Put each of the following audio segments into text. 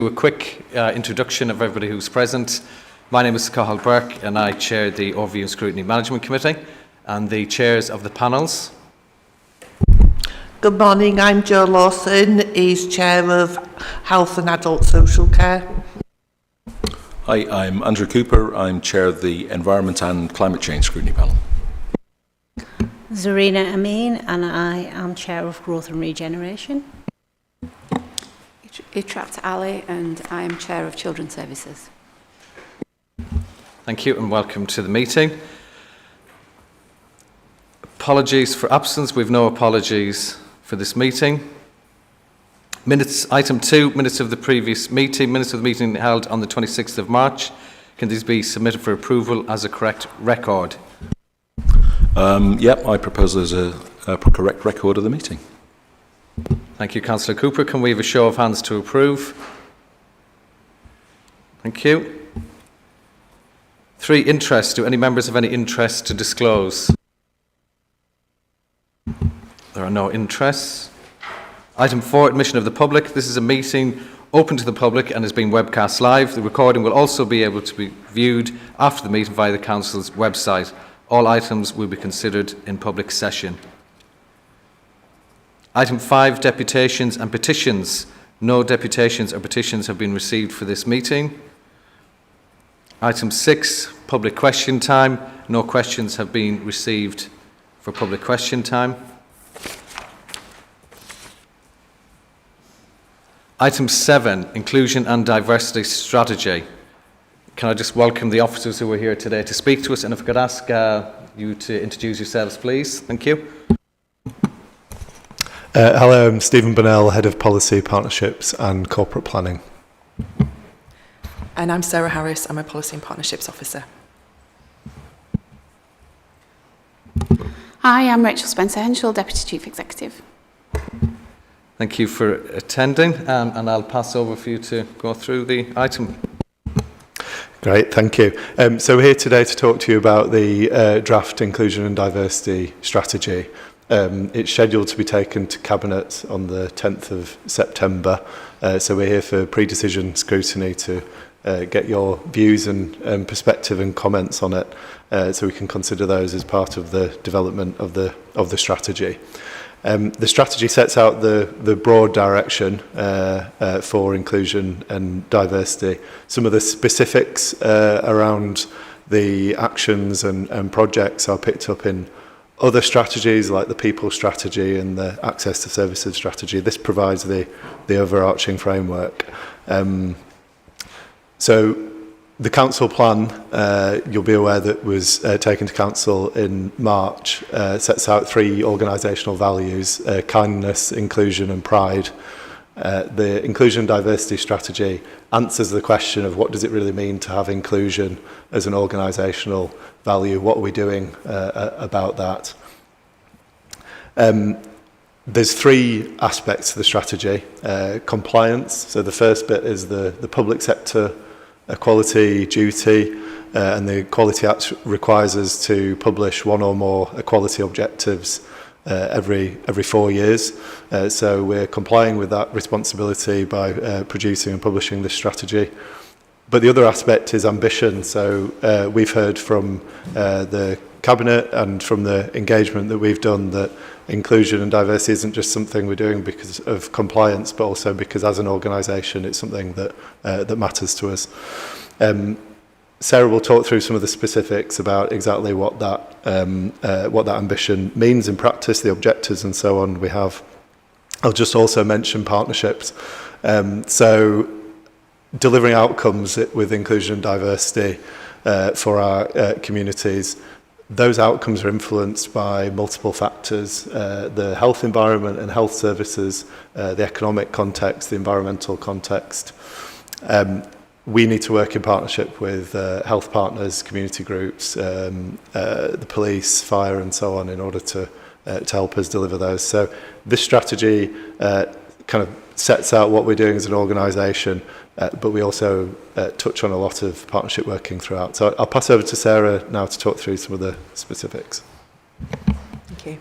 A quick introduction of everybody who's present. My name is Cathal Burke and I chair the Overview and Scrutiny Management Committee and the chairs of the panels. Good morning, I'm Jo Lawson, he's chair of Health and Adult Social Care. Hi, I'm Andrew Cooper, I'm chair of the Environment and Climate Change Scrutiny Panel. Zarina Amin, and I am chair of Growth and Regeneration. Itrat Ali, and I am Chair of Children's Services. Thank you and welcome to the meeting. Apologies for absence. We've no apologies for this meeting. Minutes, item 2, minutes of the previous meeting, minutes of the meeting held on the 26th of March. Can these be submitted for approval as a correct record? I propose there's a correct record of the meeting. Thank you, Councillor Cooper. Can we have a show of hands to approve? Thank you. 3, interest. Do any members have any interest to disclose? There are no interests. Item 4, admission of the public. This is a meeting open to the public and is being webcast live. The recording will also be able to be viewed after the meeting via the Council's website. All items will be considered in public session. Item 5, deputations and petitions. No deputations or petitions have been received for this meeting. Item 6, public question time. No questions have been received for public question time. Item 7, inclusion and diversity strategy. Can I just welcome the officers who are here today to speak to us, and if I could ask you to introduce yourselves, please. Thank you. Hello, I'm Stephen Bonnell, Head of Policy, Partnerships and Corporate Planning. And I'm Sarah Harris, I'm a Policy and Partnerships Officer. Hi, I'm Rachel Spencer-Henschel, Deputy Chief Executive. Thank you for attending, and I'll pass over for you to go through the item. Great, thank you. So we're here today to talk to you about the draft inclusion and diversity strategy. It's scheduled to be taken to Cabinet on the 10th of September. So we're here for pre-decision scrutiny to get your views and perspective and comments on it, so we can consider those as part of the development of the strategy. The strategy sets out the broad direction for inclusion and diversity. Some of the specifics around the actions and projects are picked up in other strategies like the people strategy and the access to services strategy. This provides the overarching framework. So the council plan, you'll be aware that was taken to council in March, sets out 3 organisational values, kindness, inclusion and pride. The inclusion and diversity strategy answers the question of what does it really mean to have inclusion as an organisational value, what are we doing about that. There's 3 aspects to the strategy. Compliance, so the first bit is the public sector equality duty, and the Equality Act requires us to publish 1 or more equality objectives every 4 years. So we're complying with that responsibility by producing and publishing this strategy. But the other aspect is ambition. So we've heard from the Cabinet and from the engagement that we've done that inclusion and diversity isn't just something we're doing because of compliance, but also because as an organisation it's something that matters to us. Sarah will talk through some of the specifics about exactly what that ambition means in practice, the objectives and so on we have. I'll just also mention partnerships. So delivering outcomes with inclusion and diversity for our communities. Those outcomes are influenced by multiple factors, the health environment and health services, the economic context, the environmental context. We need to work in partnership with health partners, community groups, the police, fire and so on in order to help us deliver those. So this strategy kind of sets out what we're doing as an organisation, but we also touch on a lot of partnership working throughout. So I'll pass over to Sarah now to talk through some of the specifics. Thank you.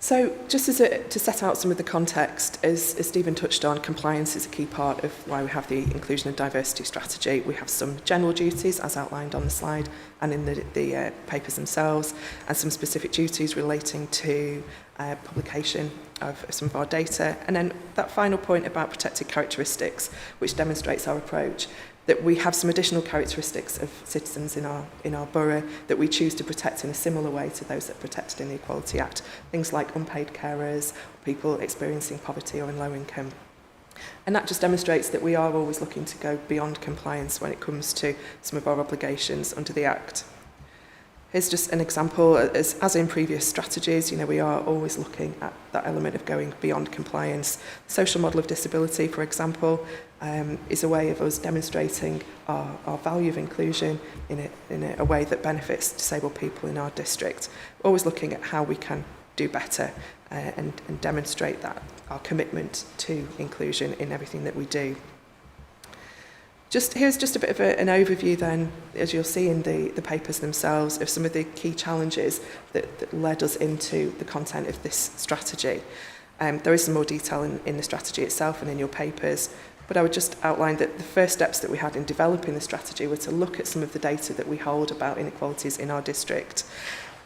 So just to set out some of the context, as Stephen touched on, compliance is a key part of why we have the inclusion and diversity strategy. We have some general duties as outlined on the slide and in the papers themselves, and some specific duties relating to publication of some of our data. And then that final point about protected characteristics, which demonstrates our approach, that we have some additional characteristics of citizens in our borough that we choose to protect in a similar way to those that are protected in the Equality Act. Things like unpaid carers, people experiencing poverty or in low income. And that just demonstrates that we are always looking to go beyond compliance when it comes to some of our obligations under the Act. Here's just an example, as in previous strategies, we are always looking at that element of going beyond compliance. The social model of disability, for example, is a way of us demonstrating our value of inclusion in a way that benefits disabled people in our district. Always looking at how we can do better and demonstrate that our commitment to inclusion in everything that we do. Here's just a bit of an overview then, as you'll see in the papers themselves, of some of the key challenges that led us into the content of this strategy. There is some more detail in the strategy itself and in your papers, but I would just outline that the first steps that we had in developing the strategy were to look at some of the data that we hold about inequalities in our district,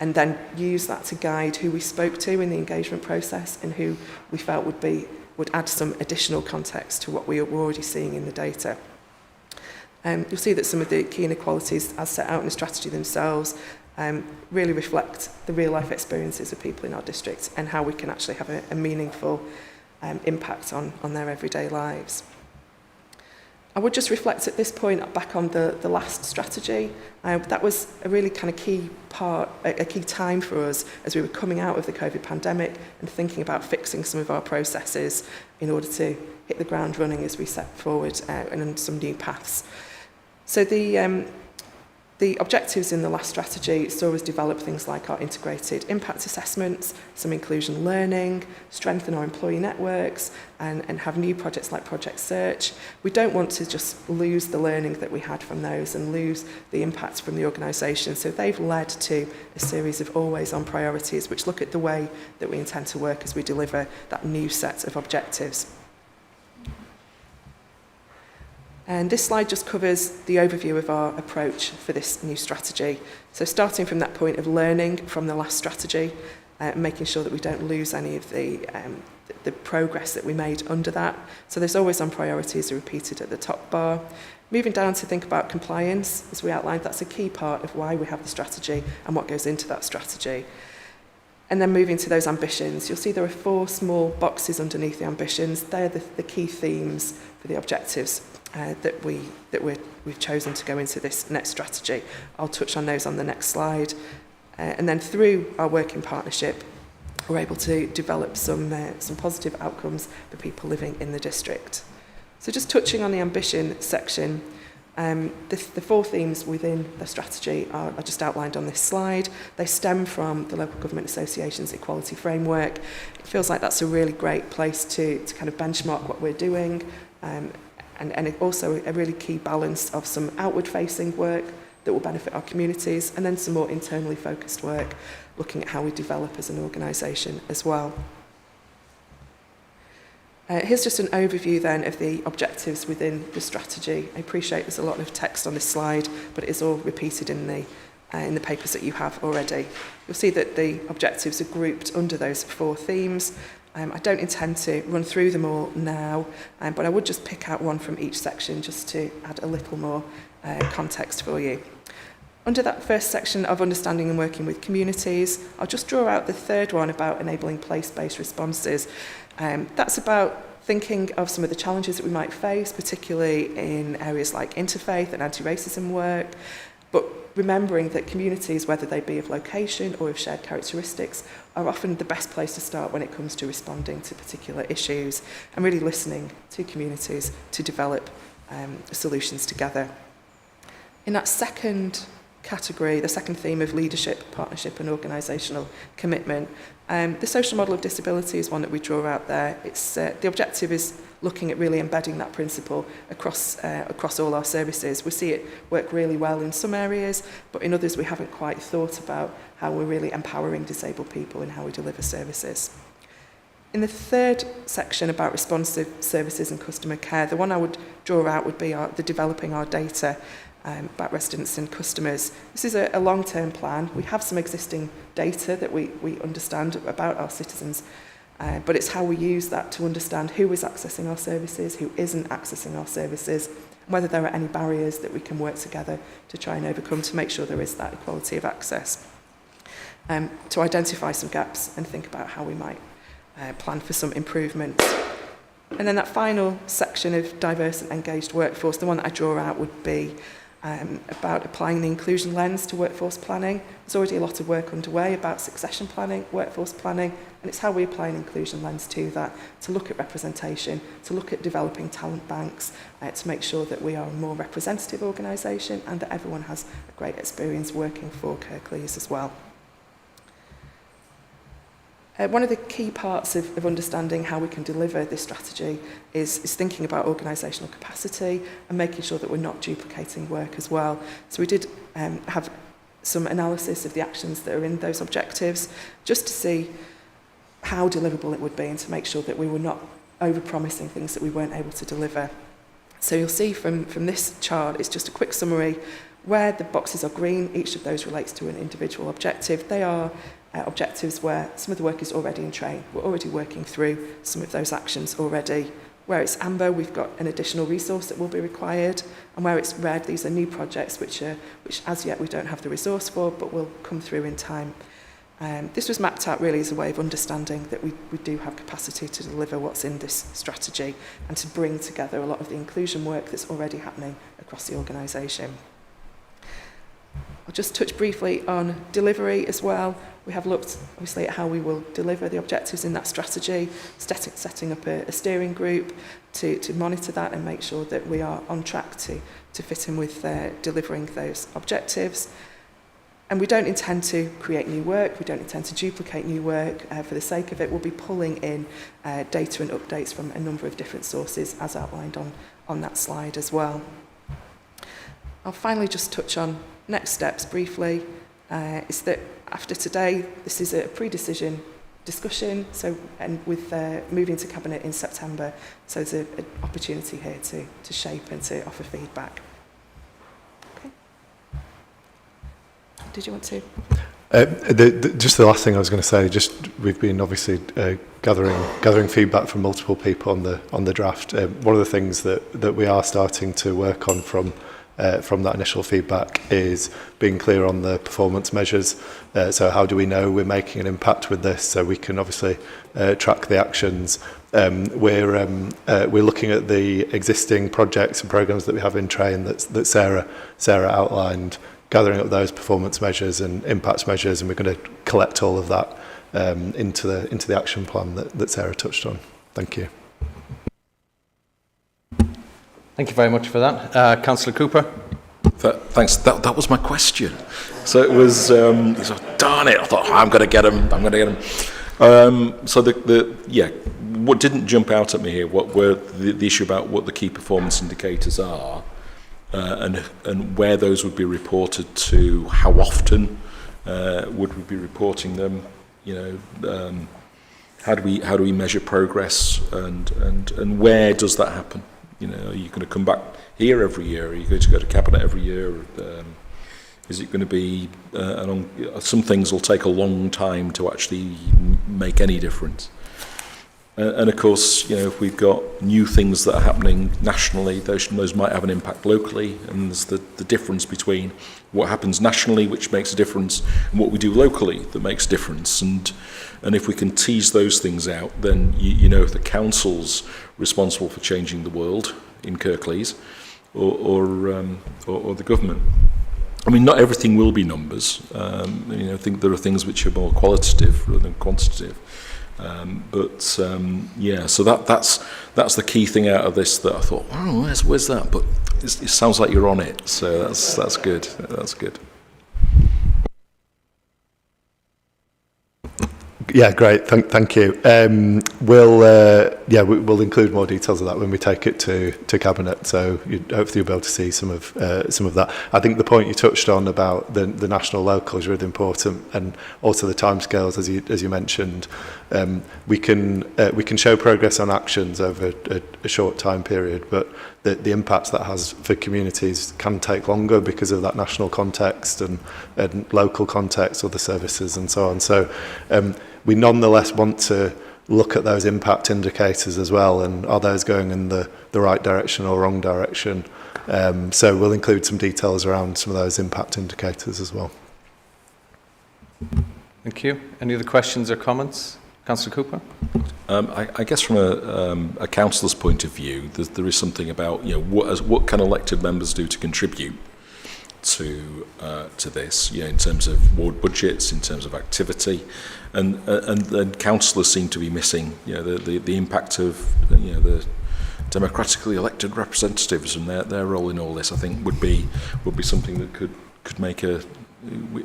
and then use that to guide who we spoke to in the engagement process and who we felt would add some additional context to what we were already seeing in the data. You'll see that some of the key inequalities as set out in the strategy themselves really reflect the real life experiences of people in our district and how we can actually have a meaningful impact on their everyday lives. I would just reflect at this point back on the last strategy. That was a really kind of key part, a key time for us as we were coming out of the COVID pandemic and thinking about fixing some of our processes in order to hit the ground running as we set forward and on some new paths. So the objectives in the last strategy saw us develop things like our integrated impact assessments, some inclusion learning, strengthen our employee networks, and have new projects like Project Search. We don't want to just lose the learning that we had from those and lose the impact from the organisation. So they've led to a series of always-on priorities which look at the way that we intend to work as we deliver that new set of objectives. And this slide just covers the overview of our approach for this new strategy. So starting from that point of learning from the last strategy, making sure that we don't lose any of the progress that we made under that. So there's always on priorities are repeated at the top bar. Moving down to think about compliance, as we outlined, that's a key part of why we have the strategy and what goes into that strategy. And then moving to those ambitions, you'll see there are 4 small boxes underneath the ambitions. They're the key themes for the objectives that we've chosen to go into this next strategy. I'll touch on those on the next slide. And then through our working partnership, we're able to develop some positive outcomes for people living in the district. So just touching on the ambition section, the 4 themes within the strategy are just outlined on this slide. They stem from the Local Government Association's equality framework. It feels like that's a really great place to kind of benchmark what we're doing, and also a really key balance of some outward-facing work that will benefit our communities, and then some more internally focused work, looking at how we develop as an organisation as well. Here's just an overview then of the objectives within the strategy. I appreciate there's a lot of text on this slide, but it is all repeated in the papers that you have already. You'll see that the objectives are grouped under those 4 themes. I don't intend to run through them all now, but I would just pick out one from each section just to add a little more context for you. Under that first section of understanding and working with communities, I'll just draw out the 3rd one about enabling place-based responses. That's about thinking of some of the challenges that we might face, particularly in areas like interfaith and anti-racism work, but remembering that communities, whether they be of location or of shared characteristics, are often the best place to start when it comes to responding to particular issues and really listening to communities to develop solutions together. In that second category, the second theme of leadership, partnership and organisational commitment, the social model of disability is one that we draw out there. The objective is looking at really embedding that principle across all our services. We see it work really well in some areas, but in others we haven't quite thought about how we're really empowering disabled people in how we deliver services. In the third section about responsive services and customer care, the one I would draw out would be the developing our data about residents and customers. This is a long-term plan. We have some existing data that we understand about our citizens, but it's how we use that to understand who is accessing our services, who isn't accessing our services, whether there are any barriers that we can work together to try and overcome to make sure there is that equality of access, to identify some gaps and think about how we might plan for some improvements. And then that final section of diverse and engaged workforce, the one that I draw out would be about applying the inclusion lens to workforce planning. There's already a lot of work underway about succession planning, workforce planning, and it's how we apply an inclusion lens to that, to look at representation, to look at developing talent banks, to make sure that we are a more representative organisation and that everyone has a great experience working for Kirklees as well. One of the key parts of understanding how we can deliver this strategy is thinking about organisational capacity and making sure that we're not duplicating work as well. So we did have some analysis of the actions that are in those objectives, just to see how deliverable it would be and to make sure that we were not over-promising things that we weren't able to deliver. So you'll see from this chart, it's just a quick summary. Where the boxes are green, each of those relates to an individual objective. They are objectives where some of the work is already in train. We're already working through some of those actions already. Where it's amber, we've got an additional resource that will be required. And where it's red, these are new projects which as yet we don't have the resource for, but will come through in time. This was mapped out really as a way of understanding that we do have capacity to deliver what's in this strategy and to bring together a lot of the inclusion work that's already happening across the organisation. I'll just touch briefly on delivery as well. We have looked obviously at how we will deliver the objectives in that strategy, setting up a steering group to monitor that and make sure that we are on track to fit in with delivering those objectives. And we don't intend to create new work, we don't intend to duplicate new work for the sake of it. We'll be pulling in data and updates from a number of different sources as outlined on that slide as well. I'll finally just touch on next steps briefly. Is that after today, this is a pre-decision discussion, and with moving to Cabinet in September, so there's an opportunity here to shape and to offer feedback. Okay. Did you want to? Just the last thing I was going to say, we've been obviously gathering feedback from multiple people on the draft. One of the things that we are starting to work on from that initial feedback is being clear on the performance measures. So how do we know we're making an impact with this? So we can obviously track the actions. We're looking at the existing projects and programs that we have in train that Sarah outlined, gathering up those performance measures and impact measures, and we're going to collect all of that into the action plan that Sarah touched on. Thank you. Thank you very much for that. Councillor Cooper. Thanks. That was my question. So it was, darn it, I thought, I'm going to get him. So what didn't jump out at me here, what were the issue about what the key performance indicators are, and where those would be reported to, how often would we be reporting them, how do we measure progress, and where does that happen? Are you going to come back here every year? Are you going to go to Cabinet every year? Is it going to be some things will take a long time to actually make any difference. And of course, if we've got new things that are happening nationally, those might have an impact locally. And there's the difference between what happens nationally, which makes a difference, and what we do locally that makes a difference. And if we can tease those things out, then if the council's responsible for changing the world in Kirklees, or the government. I mean, not everything will be numbers. I think there are things which are more qualitative rather than quantitative. So that's the key thing out of this that I thought, oh, where's that? But it sounds like you're on it, so that's good. That's good. Yeah, great. Thank you. We'll include more details of that when we take it to cabinet. So hopefully you'll be able to see some of that. I think the point you touched on about the national local is really important, and also the timescales, as you mentioned. We can show progress on actions over a short time period, but the impact that has for communities can take longer because of that national context and local context, other services and so on. So we nonetheless want to look at those impact indicators as well, and are those going in the right direction or wrong direction? So we'll include some details around some of those impact indicators as well. Thank you. Any other questions or comments? Councillor Cooper? I guess from a councillor's point of view, there is something about what can elected members do to contribute to this, in terms of ward budgets, in terms of activity, and councillors seem to be missing, the impact of the democratically elected representatives and their role in all this. I think would be something that could make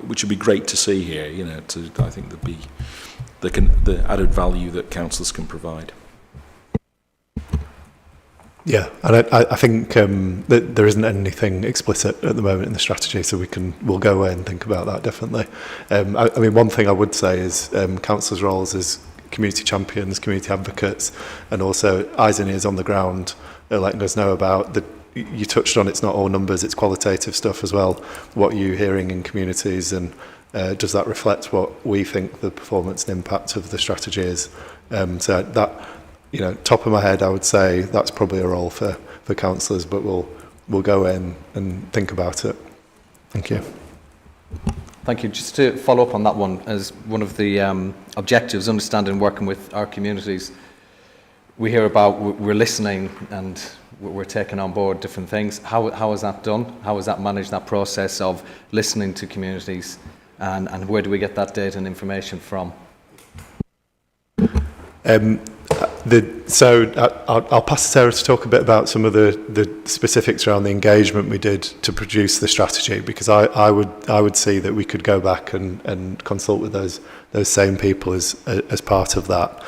which would be great to see here. I think there'd be the added value that councillors can provide. Yeah, and I think that there isn't anything explicit at the moment in the strategy, so we'll go away and think about that definitely. I mean, one thing I would say is councillors' roles as community champions, community advocates, and also eyes and ears on the ground, letting us know about you touched on, it's not all numbers, it's qualitative stuff as well. What are you hearing in communities, and does that reflect what we think the performance and impact of the strategy is? So that, top of my head, I would say that's probably a role for councillors, but we'll go in and think about it. Thank you. Thank you. Just to follow up on that one, as one of the objectives, understanding working with our communities, we hear about we're listening and we're taking on board different things. How is that done? How is that managed, that process of listening to communities, and where do we get that data and information from? I'll pass to Sarah to talk a bit about some of the specifics around the engagement we did to produce the strategy, because I would see that we could go back and consult with those same people as part of that.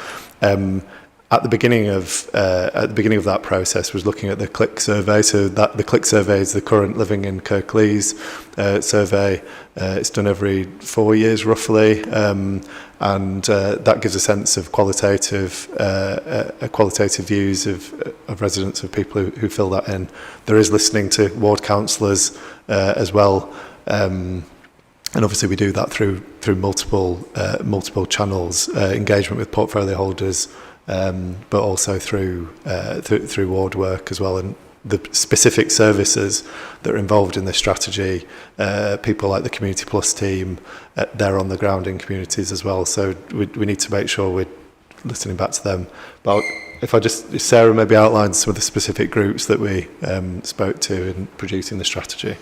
At the beginning of that process was looking at the click survey. So the click survey is the current Living in Kirklees survey. It's done every 4 years roughly, and that gives a sense of qualitative views of residents, of people who fill that in. There is listening to ward councillors as well. And obviously we do that through multiple channels, engagement with portfolio holders, but also through ward work as well, and the specific services that are involved in this strategy, people like the Community Plus team, they're on the ground in communities as well, so we need to make sure we're listening back to them. But if Sarah maybe outlines some of the specific groups that we spoke to in producing the strategy.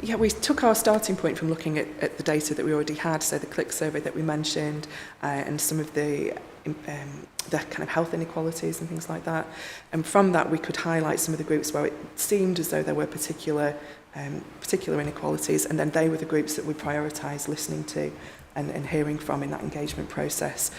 Yeah, we took our starting point from looking at the data that we already had, so the click survey that we mentioned, and some of the kind of health inequalities and things like that. And from that, we could highlight some of the groups where it seemed as though there were particular inequalities, and then they were the groups that we prioritised listening to and hearing from in that engagement process.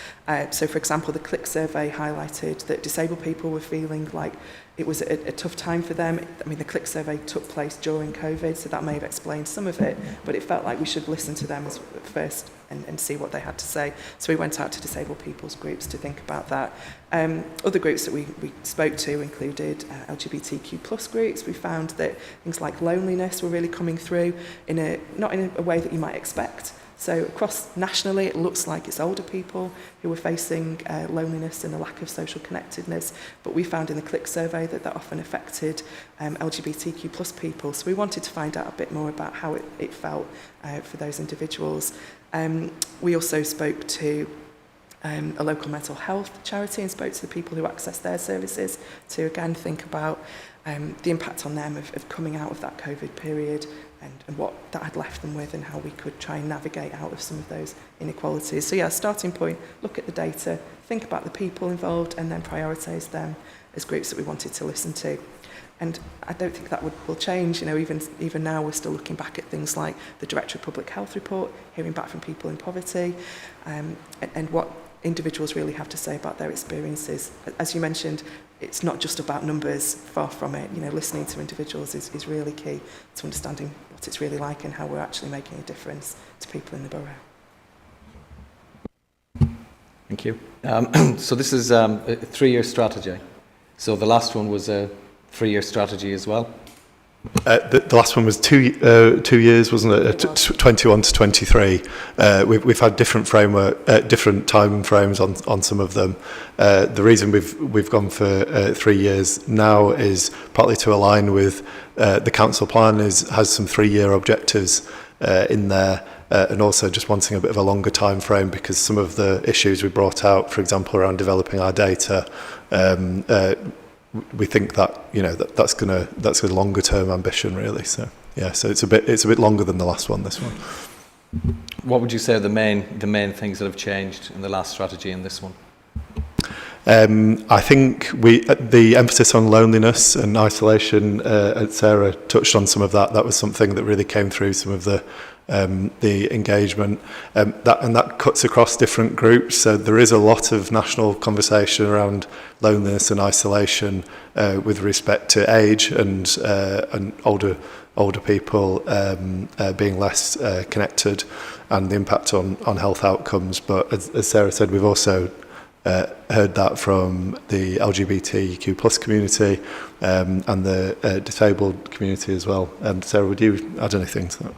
So, for example, the click survey highlighted that disabled people were feeling like it was a tough time for them. I mean, the click survey took place during COVID, so that may have explained some of it, but it felt like we should listen to them first and see what they had to say. So we went out to disabled people's groups to think about that. Other groups that we spoke to included LGBTQ plus groups. We found that things like loneliness were really coming through not in a way that you might expect. So across nationally, it looks like it's older people who are facing loneliness and a lack of social connectedness. But we found in the click survey that often affected LGBTQ plus people. So we wanted to find out a bit more about how it felt for those individuals. We also spoke to a local mental health charity and spoke to the people who access their services to again think about the impact on them of coming out of that COVID period and what that had left them with, and how we could try and navigate out of some of those inequalities. So yeah, starting point, look at the data, think about the people involved, and then prioritise them as groups that we wanted to listen to. And I don't think that will change. You know, even now we're still looking back at things like the Director of Public Health report, hearing back from people in poverty, and what individuals really have to say about their experiences. As you mentioned, it's not just about numbers, far from it. You know, listening to individuals is really key to understanding what it's really like and how we're actually making a difference to people in the borough. Thank you. So this is a 3-year strategy. So the last one was a 3-year strategy as well. The last one was 2 years, wasn't it? 21 to 23. We've had different framework, different time frames on some of them. The reason we've gone for 3 years now is partly to align with the council plan has some 3-year objectives in there. And also just wanting a bit of a longer time frame because some of the issues we brought out, for example, around developing our data, we think that that's a longer term ambition really. So yeah, so it's a bit longer than the last one. This one. What would you say are the main things that have changed in the last strategy and this one? I think the emphasis on loneliness and isolation. Sarah touched on some of that. That was something that really came through some of the engagement, that cuts across different groups. So there is a lot of national conversation around loneliness and isolation with respect to age and older people being less connected and the impact on health outcomes. But as Sarah said, we've also heard that from the LGBTQ plus community and the disabled community as well. Sarah, would you add anything to that?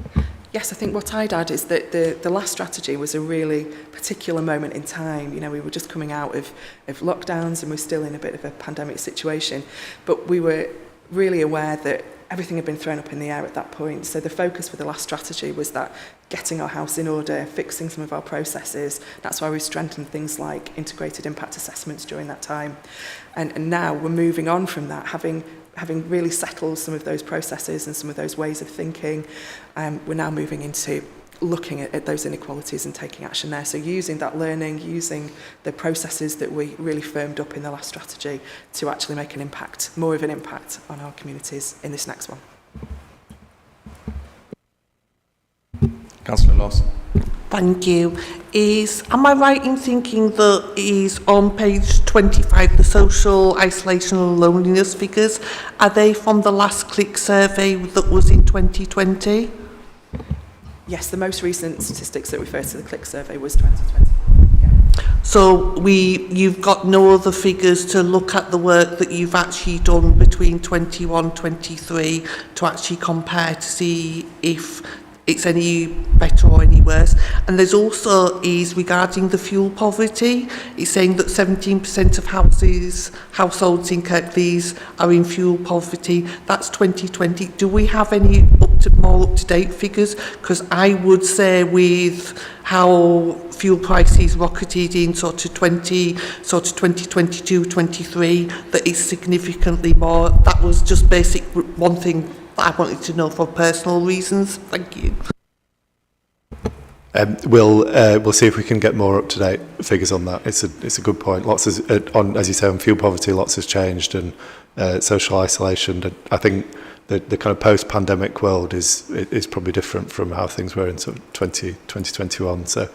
Yes, I think what I'd add is that the last strategy was a really particular moment in time. You know, we were just coming out of lockdowns and we're still in a bit of a pandemic situation, but we were really aware that everything had been thrown up in the air at that point. So the focus for the last strategy was that getting our house in order, fixing some of our processes. That's why we strengthened things like integrated impact assessments during that time. And now we're moving on from that, having really settled some of those processes and some of those ways of thinking. We're now moving into looking at those inequalities and taking action there. So using that learning, using the processes that we really firmed up in the last strategy to actually make an impact, more of an impact on our communities in this next one. Councillor Lawson. Thank you. Am I right in thinking that is on page 25, the social isolation and loneliness figures, are they from the last click survey that was in 2020? Yes, the most recent statistics that refer to the click survey was 2020. Yeah. So you've got no other figures to look at the work that you've actually done between 21-23 to actually compare to see if it's any better or any worse. And there's also regarding the fuel poverty, it's saying that 17% of households in Kirklees are in fuel poverty. That's 2020. Do we have any more up-to-date figures? Because I would say with how fuel prices rocketed in sort of 2022, 23, that it's significantly more. That was just basic one thing I wanted to know for personal reasons. Thank you. We'll see if we can get more up-to-date figures on that. It's a good point. As you say, on fuel poverty, lots has changed, and social isolation. And I think the kind of post-pandemic world is probably different from how things were in sort of 2021. So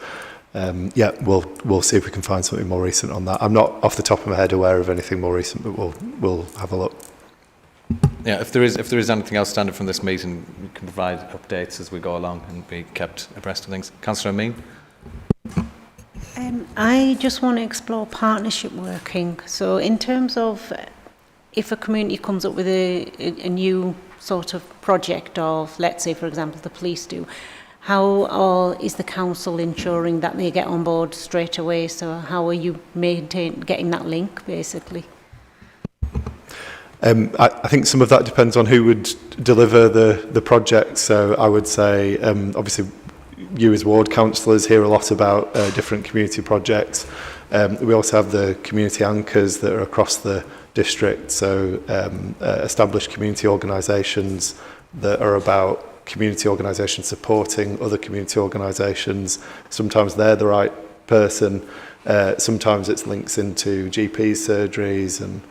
we'll see if we can find something more recent on that. I'm not off the top of my head aware of anything more recent, but we'll have a look. Yeah, if there is anything outstanding from this meeting, we can provide updates as we go along and be kept abreast of things. Councillor Amin. I just want to explore partnership working. So in terms of if a community comes up with a new sort of project of, let's say, for example, the police do, how is the council ensuring that they get on board straight away? So how are you getting that link, basically? I think some of that depends on who would deliver the project. So I would say, obviously, you as ward councillors hear a lot about different community projects. We also have the community anchors that are across the district. So established community organisations that are about community organisations supporting other community organisations. Sometimes they're the right person. Sometimes it's links into GP surgeries and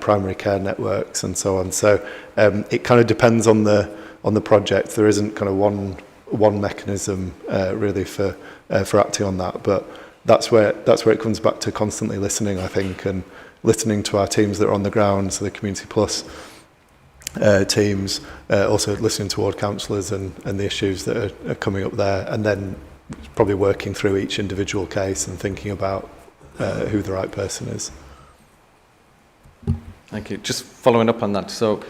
primary care networks and so on. So it kind of depends on the project. There isn't kind of one mechanism really for acting on that, but that's where it comes back to constantly listening, I think, and listening to our teams that are on the ground, so the Community Plus teams, also listening to ward councillors and the issues that are coming up there, and then probably working through each individual case and thinking about who the right person is. Thank you. Just following up on that, so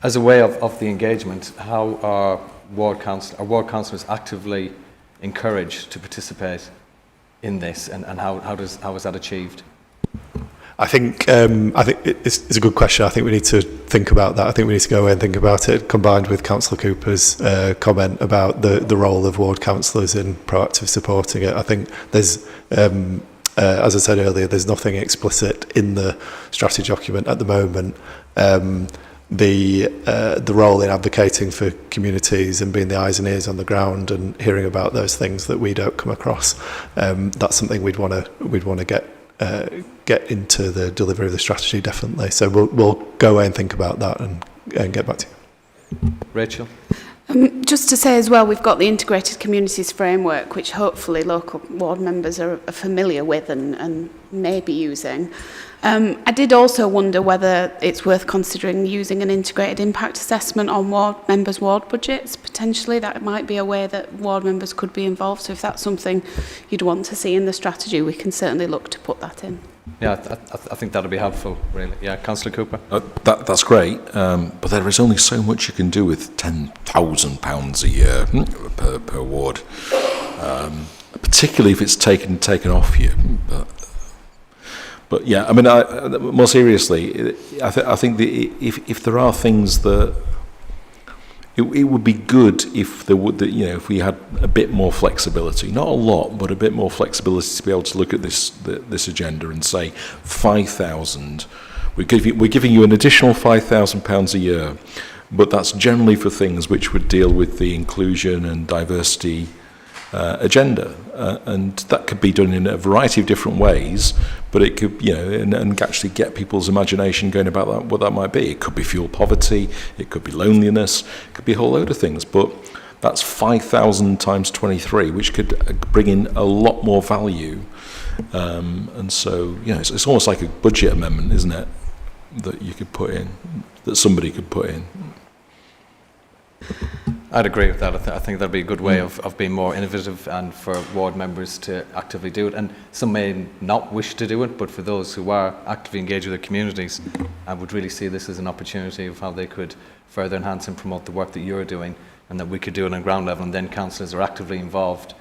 as a way of the engagement, how are ward councillors actively encouraged to participate in this, and how is that achieved? I think it's a good question. I think we need to think about that. I think we need to go away and think about it, combined with Councillor Cooper's comment about the role of ward councillors in proactive supporting it. I think there's, as I said earlier, there's nothing explicit in the strategy document at the moment. The role in advocating for communities and being the eyes and ears on the ground and hearing about those things that we don't come across, that's something we'd want to get into the delivery of the strategy, definitely. So we'll go away and think about that and get back to you. Rachel? Just to say as well, we've got the Integrated Communities Framework, which hopefully local ward members are familiar with and may be using. I did also wonder whether it's worth considering using an integrated impact assessment on ward members' ward budgets. Potentially that might be a way that ward members could be involved. So if that's something you'd want to see in the strategy, we can certainly look to put that in. Yeah, I think that would be helpful, really. Yeah, Councillor Cooper? That's great, but there is only so much you can do with £10,000 a year per ward, particularly if it's taken off you. But yeah, I mean, more seriously, I think if there are things that it would be good if there would, if we had a bit more flexibility, not a lot, but a bit more flexibility to be able to look at this agenda and say 5,000. We're giving you an additional £5,000 a year, but that's generally for things which would deal with the inclusion and diversity agenda, and that could be done in a variety of different ways, but it could, and actually get people's imagination going about that, what that might be. It could be fuel poverty, it could be loneliness, it could be a whole load of things, but that's 5,000 times 23, which could bring in a lot more value, and so, it's almost like a budget amendment, isn't it, that you could put in, that somebody could put in. I'd agree with that. I think that'd be a good way of being more innovative and for ward members to actively do it. And some may not wish to do it, but for those who are actively engaged with their communities, I would really see this as an opportunity of how they could further enhance and promote the work that you're doing, and that we could do it on ground level, and then councillors are actively involved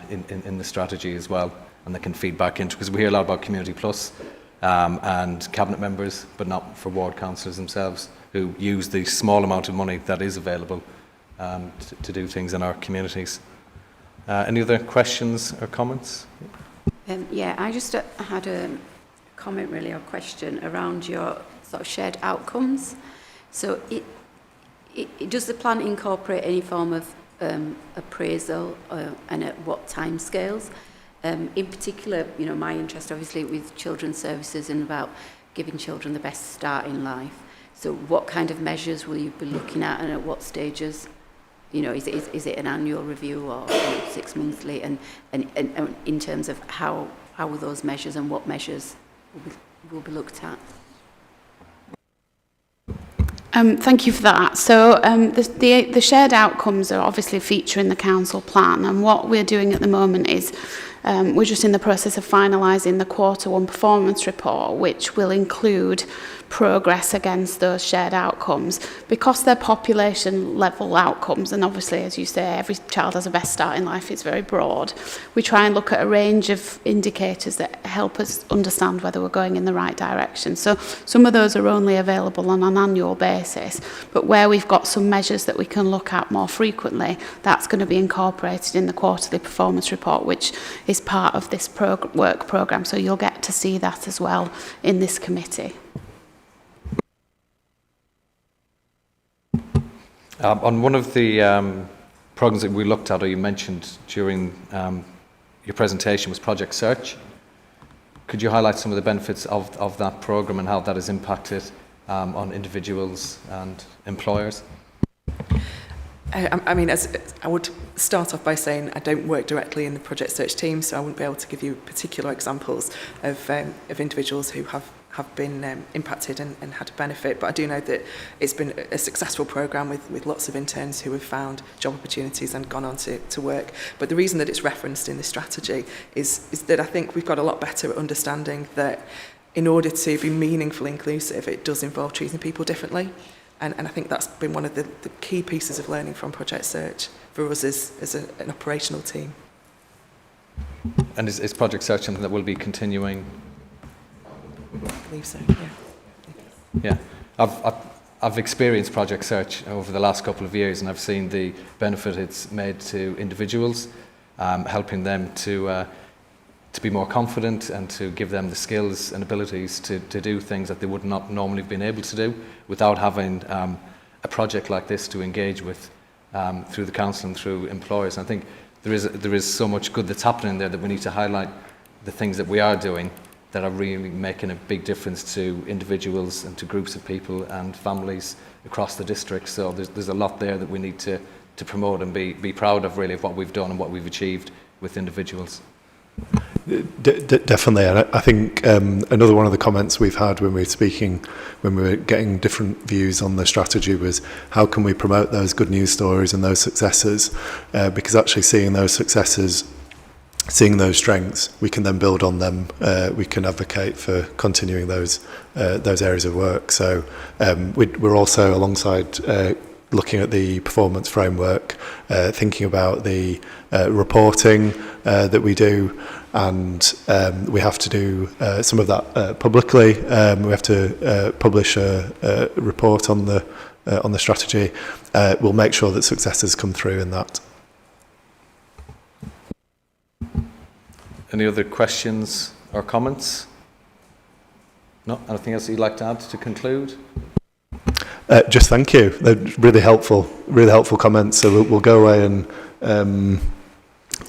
in the strategy as well, and they can feed back into, because we hear a lot about Community Plus and cabinet members, but not for ward councillors themselves, who use the small amount of money that is available to do things in our communities. Any other questions or comments? Yeah, I just had a comment really, or question around your sort of shared outcomes. So does the plan incorporate any form of appraisal and at what time scales? In particular, my interest obviously with children's services and about giving children the best start in life. So what kind of measures will you be looking at, and at what stages? Is it an annual review or 6 monthly? And in terms of how are those measures and what measures will be looked at? Thank you for that. So the shared outcomes are obviously a feature in the council plan, and what we're doing at the moment is we're just in the process of finalising the Q1 performance report, which will include progress against those shared outcomes. Because they're population level outcomes, and obviously, as you say, every child has a best start in life, it's very broad, we try and look at a range of indicators that help us understand whether we're going in the right direction. So some of those are only available on an annual basis, but where we've got some measures that we can look at more frequently, that's going to be incorporated in the quarterly performance report, which is part of this work programme. So you'll get to see that as well in this committee. On one of the programmes that we looked at, or you mentioned during your presentation, was Project Search. Could you highlight some of the benefits of that programme and how that has impacted on individuals and employers? I mean, I would start off by saying I don't work directly in the project search team, so I wouldn't be able to give you particular examples of individuals who have been impacted and had a benefit. But I do know that it's been a successful programme with lots of interns who have found job opportunities and gone on to work. But the reason that it's referenced in the strategy is that I think we've got a lot better at understanding that in order to be meaningfully inclusive, it does involve treating people differently. And I think that's been one of the key pieces of learning from Project Search for us as an operational team. And is Project Search something that will be continuing? I believe so, yeah. Yeah. I've experienced Project Search over the last couple of years, and I've seen the benefit it's made to individuals, helping them to be more confident and to give them the skills and abilities to do things that they would not normally have been able to do without having a project like this to engage with through the council and through employers. And I think there is so much good that's happening there that we need to highlight the things that we are doing that are really making a big difference to individuals and to groups of people and families across the district. So there's a lot there that we need to promote and be proud of, really, of what we've done and what we've achieved with individuals. Definitely, and I think another one of the comments we've had when we were getting different views on the strategy was how can we promote those good news stories and those successes, because actually seeing those successes, seeing those strengths, we can then build on them. We can advocate for continuing those areas of work. So we're also, alongside looking at the performance framework, thinking about the reporting that we do, and we have to do some of that publicly. We have to publish a report on the strategy. We'll make sure that successes come through in that. Any other questions or comments? No? Anything else you'd like to add to conclude? Just thank you. They're really helpful comments. So we'll go away and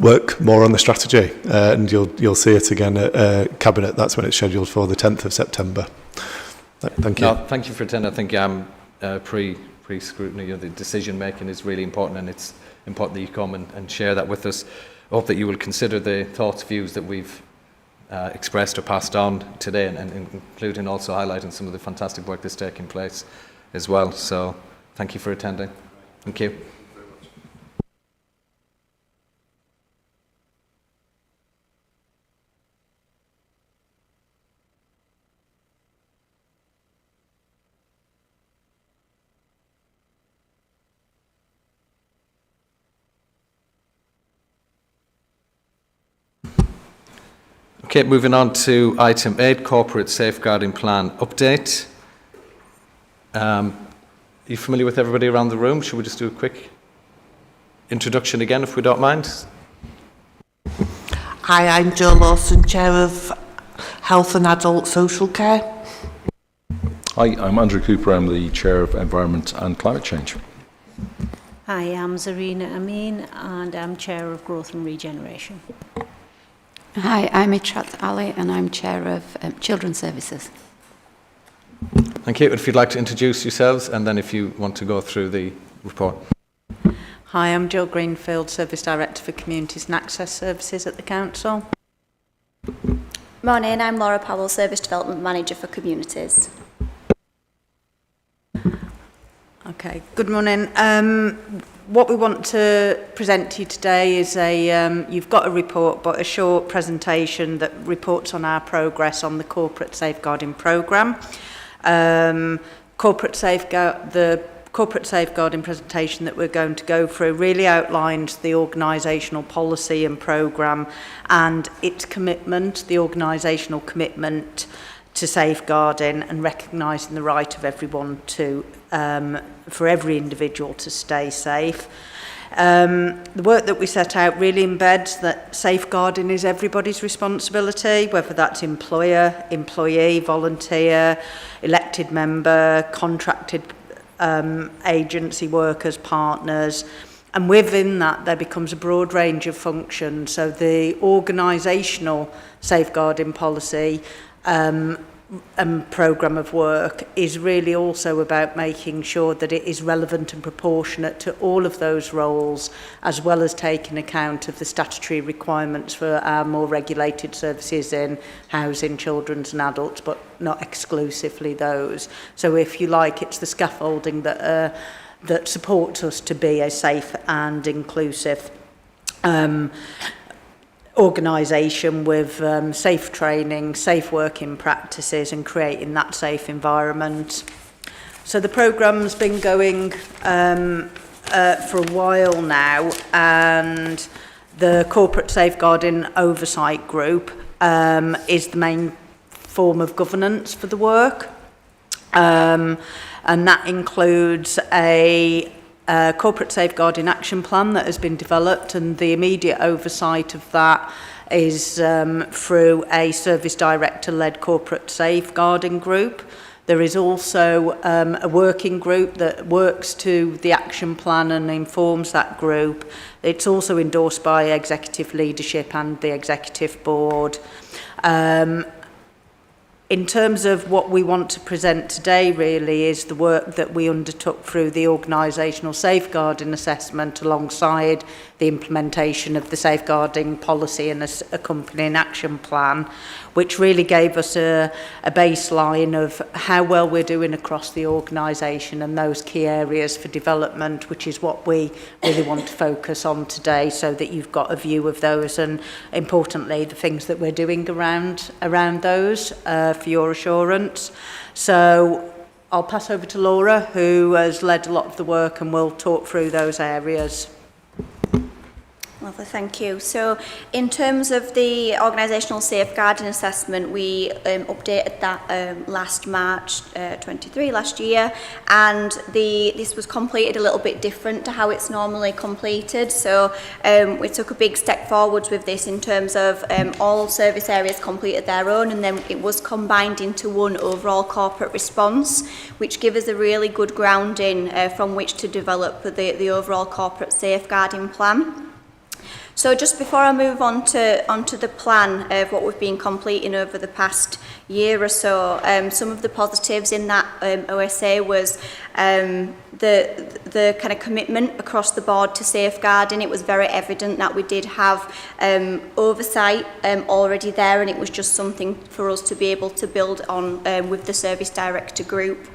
work more on the strategy, and you'll see it again at Cabinet. That's when it's scheduled for, the 10th of September. Thank you. No, thank you for attending. I think pre-scrutiny, the decision making is really important, and it's important that you come and share that with us. I hope that you will consider the thoughts, views that we've expressed or passed on today, and including also highlighting some of the fantastic work that's taking place as well. So thank you for attending. Thank you. Okay, moving on to item 8, Corporate Safeguarding Plan Update. Are you familiar with everybody around the room? Should we just do a quick introduction again, if we don't mind? Hi, I'm Jo Lawson, Chair of Health and Adult Social Care. Hi, I'm Andrew Cooper. I'm the Chair of Environment and Climate Change. Hi, I'm Zarina Amin, and I'm Chair of Growth and Regeneration. Hi, I'm Itrat Ali, and I'm Chair of Children's Services. Thank you. If you'd like to introduce yourselves, and then if you want to go through the report. Hi, I'm Jill Greenfield, Service Director for Communities and Access Services at the Council. Morning, I'm Laura Powell, Service Development Manager for Communities. Okay, good morning. What we want to present to you today is you've got a report, but a short presentation that reports on our progress on the Corporate Safeguarding Programme. The Corporate Safeguarding presentation that we're going to go through really outlines the organisational policy and programme and its commitment, the organisational commitment to safeguarding and recognising the right of everyone to, for every individual to stay safe. The work that we set out really embeds that safeguarding is everybody's responsibility, whether that's employer, employee, volunteer, elected member, contracted agency workers, partners, And within that, there becomes a broad range of functions. So the organisational safeguarding policy and programme of work is really also about making sure that it is relevant and proportionate to all of those roles, as well as taking account of the statutory requirements for our more regulated services in housing, children's and adults, but not exclusively those. So if you like, it's the scaffolding that supports us to be a safe and inclusive organisation with safe training, safe working practices and creating that safe environment. So the programme's been going for a while now, and the Corporate Safeguarding Oversight Group is the main form of governance for the work. And that includes a corporate safeguarding action plan that has been developed, and the immediate oversight of that is through a service director-led corporate safeguarding group. There is also a working group that works to the action plan and informs that group. It's also endorsed by executive leadership and the executive board. In terms of what we want to present today really is the work that we undertook through the organisational safeguarding assessment alongside the implementation of the safeguarding policy and accompanying action plan, which really gave us a baseline of how well we're doing across the organisation and those key areas for development, which is what we really want to focus on today, so that you've got a view of those and, importantly, the things that we're doing around those for your assurance. So I'll pass over to Laura, who has led a lot of the work and will talk through those areas. Lovely, thank you. So in terms of the organisational safeguarding assessment, we updated that last March 23, last year, and this was completed a little bit different to how it's normally completed. So we took a big step forwards with this in terms of all service areas completed their own, and then it was combined into one overall corporate response, which gives us a really good grounding from which to develop the overall corporate safeguarding plan. So just before I move onto the plan of what we've been completing over the past year or so, some of the positives in that OSA was the kind of commitment across the board to safeguarding. It was very evident that we did have oversight already there, and it was just something for us to be able to build on with the service director group.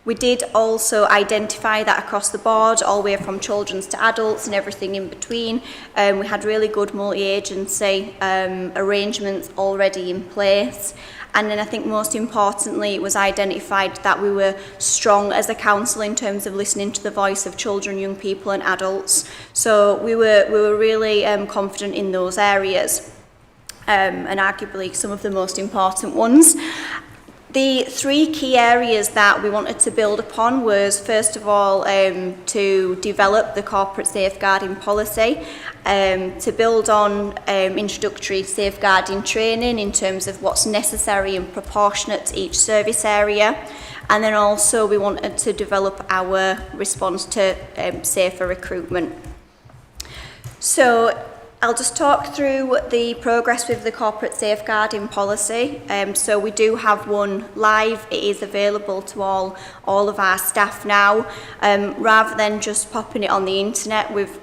We did also identify that across the board, all the way from children's to adults and everything in between. We had really good multi-agency arrangements already in place. And then I think most importantly, it was identified that we were strong as a council in terms of listening to the voice of children, young people and adults. So we were really confident in those areas, and arguably some of the most important ones. The three key areas that we wanted to build upon was, first of all, to develop the corporate safeguarding policy, to build on introductory safeguarding training in terms of what's necessary and proportionate to each service area. And then also we wanted to develop our response to safer recruitment. So I'll just talk through the progress with the corporate safeguarding policy. So we do have one live. It is available to all of our staff now. Rather than just popping it on the internet, we've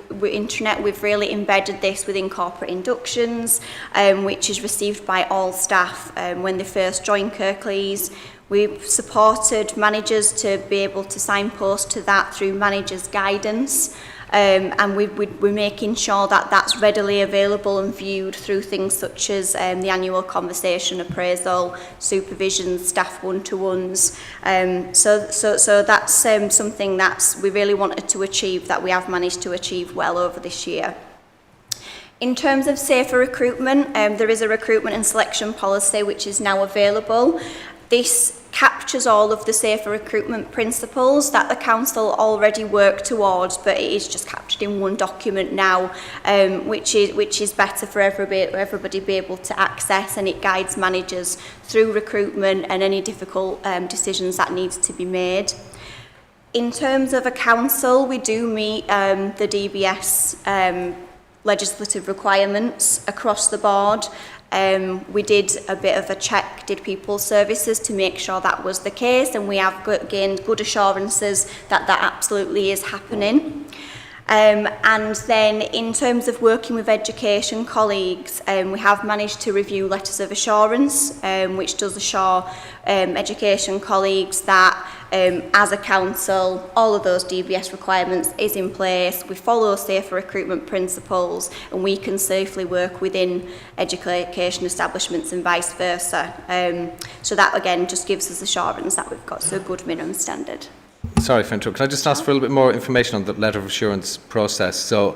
really embedded this within corporate inductions, which is received by all staff when they first join Kirklees. We've supported managers to be able to signpost to that through managers' guidance. And we're making sure that that's readily available and viewed through things such as the annual conversation, appraisal, supervision, staff one-to-ones. So that's something that we really wanted to achieve, that we have managed to achieve well over this year. In terms of safer recruitment, there is a recruitment and selection policy which is now available. This captures all of the safer recruitment principles that the council already worked towards, but it is just captured in one document now, which is better for everybody be able to access, and it guides managers through recruitment and any difficult decisions that needs to be made. in terms of a council, we do meet the DBS legislative requirements across the board. We did a bit of a check, did People's Services, to make sure that was the case, and we have gained good assurances that that absolutely is happening. And then in terms of working with education colleagues, we have managed to review letters of assurance, which does assure education colleagues that as a council, all of those DBS requirements is in place. We follow safer recruitment principles, and we can safely work within education establishments and vice versa. So that again just gives us assurance that we've got a good minimum standard. Sorry for interrupting. Can I just ask for a little bit more information on the letter of assurance process? So,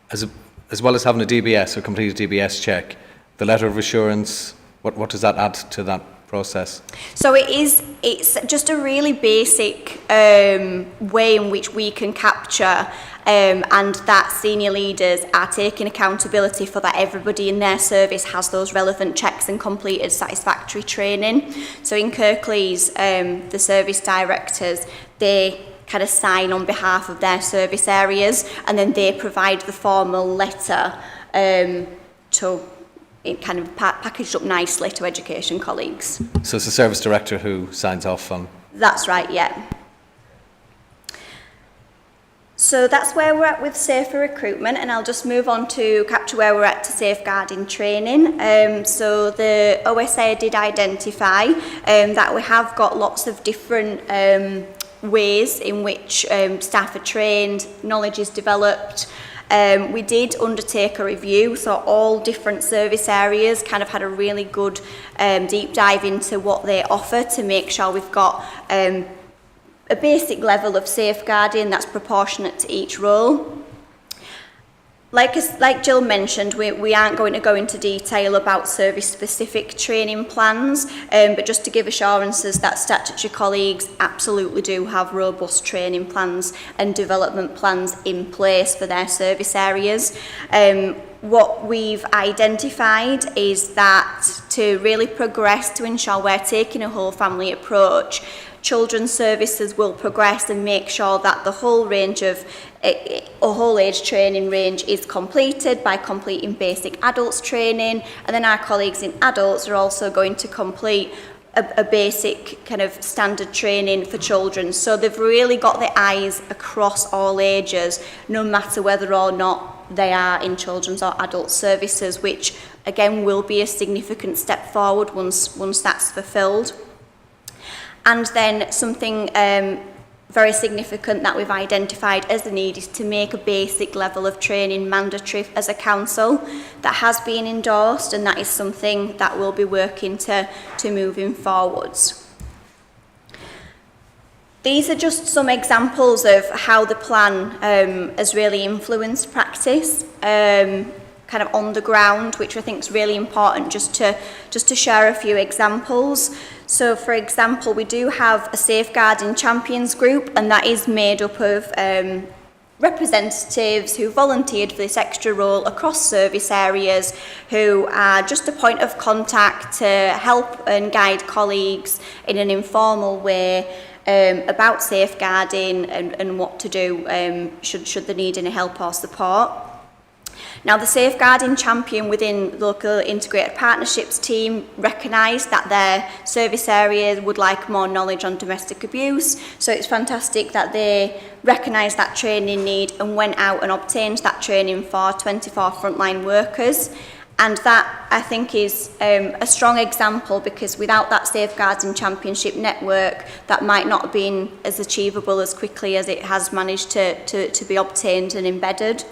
as well as having a DBS or completed DBS check, the letter of assurance, what does that add to that process? So it's just a really basic way in which we can capture and that senior leaders are taking accountability for that everybody in their service has those relevant checks and completed satisfactory training. So in Kirklees, the service directors, they kind of sign on behalf of their service areas, and then they provide the formal letter to it kind of packaged up nicely to education colleagues. So it's the service director who signs off on? That's right, yeah. So that's where we're at with safer recruitment, and I'll just move on to capture where we're at to safeguarding training. So the OSA did identify that we have got lots of different ways in which staff are trained, knowledge is developed. We did undertake a review, so all different service areas kind of had a really good deep dive into what they offer to make sure we've got a basic level of safeguarding that's proportionate to each role. Like Jill mentioned, we aren't going to go into detail about service-specific training plans, but just to give assurances that statutory colleagues absolutely do have robust training plans and development plans in place for their service areas. What we've identified is that to really progress to ensure we're taking a whole family approach, children's services will progress and make sure that the whole range of a whole age training range is completed by completing basic adults training, and then our colleagues in adults are also going to complete a basic kind of standard training for children. So they've really got their eyes across all ages, no matter whether or not they are in children's or adult services, which again will be a significant step forward once that's fulfilled. And then something very significant that we've identified as the need is to make a basic level of training mandatory as a council. That has been endorsed, and that is something that we'll be working to moving forwards. These are just some examples of how the plan has really influenced practice, kind of on the ground, which I think is really important just to share a few examples. So, for example, we do have a safeguarding champions group, and that is made up of representatives who volunteered for this extra role across service areas, who are just a point of contact to help and guide colleagues in an informal way about safeguarding and what to do should they need any help or support. Now, the safeguarding champion within the local integrated partnerships team recognised that their service areas would like more knowledge on domestic abuse, so it's fantastic that they recognised that training need and went out and obtained that training for 24 frontline workers. And that, I think, is a strong example, because without that safeguarding championship network, that might not have been as achievable as quickly as it has managed to be obtained and embedded.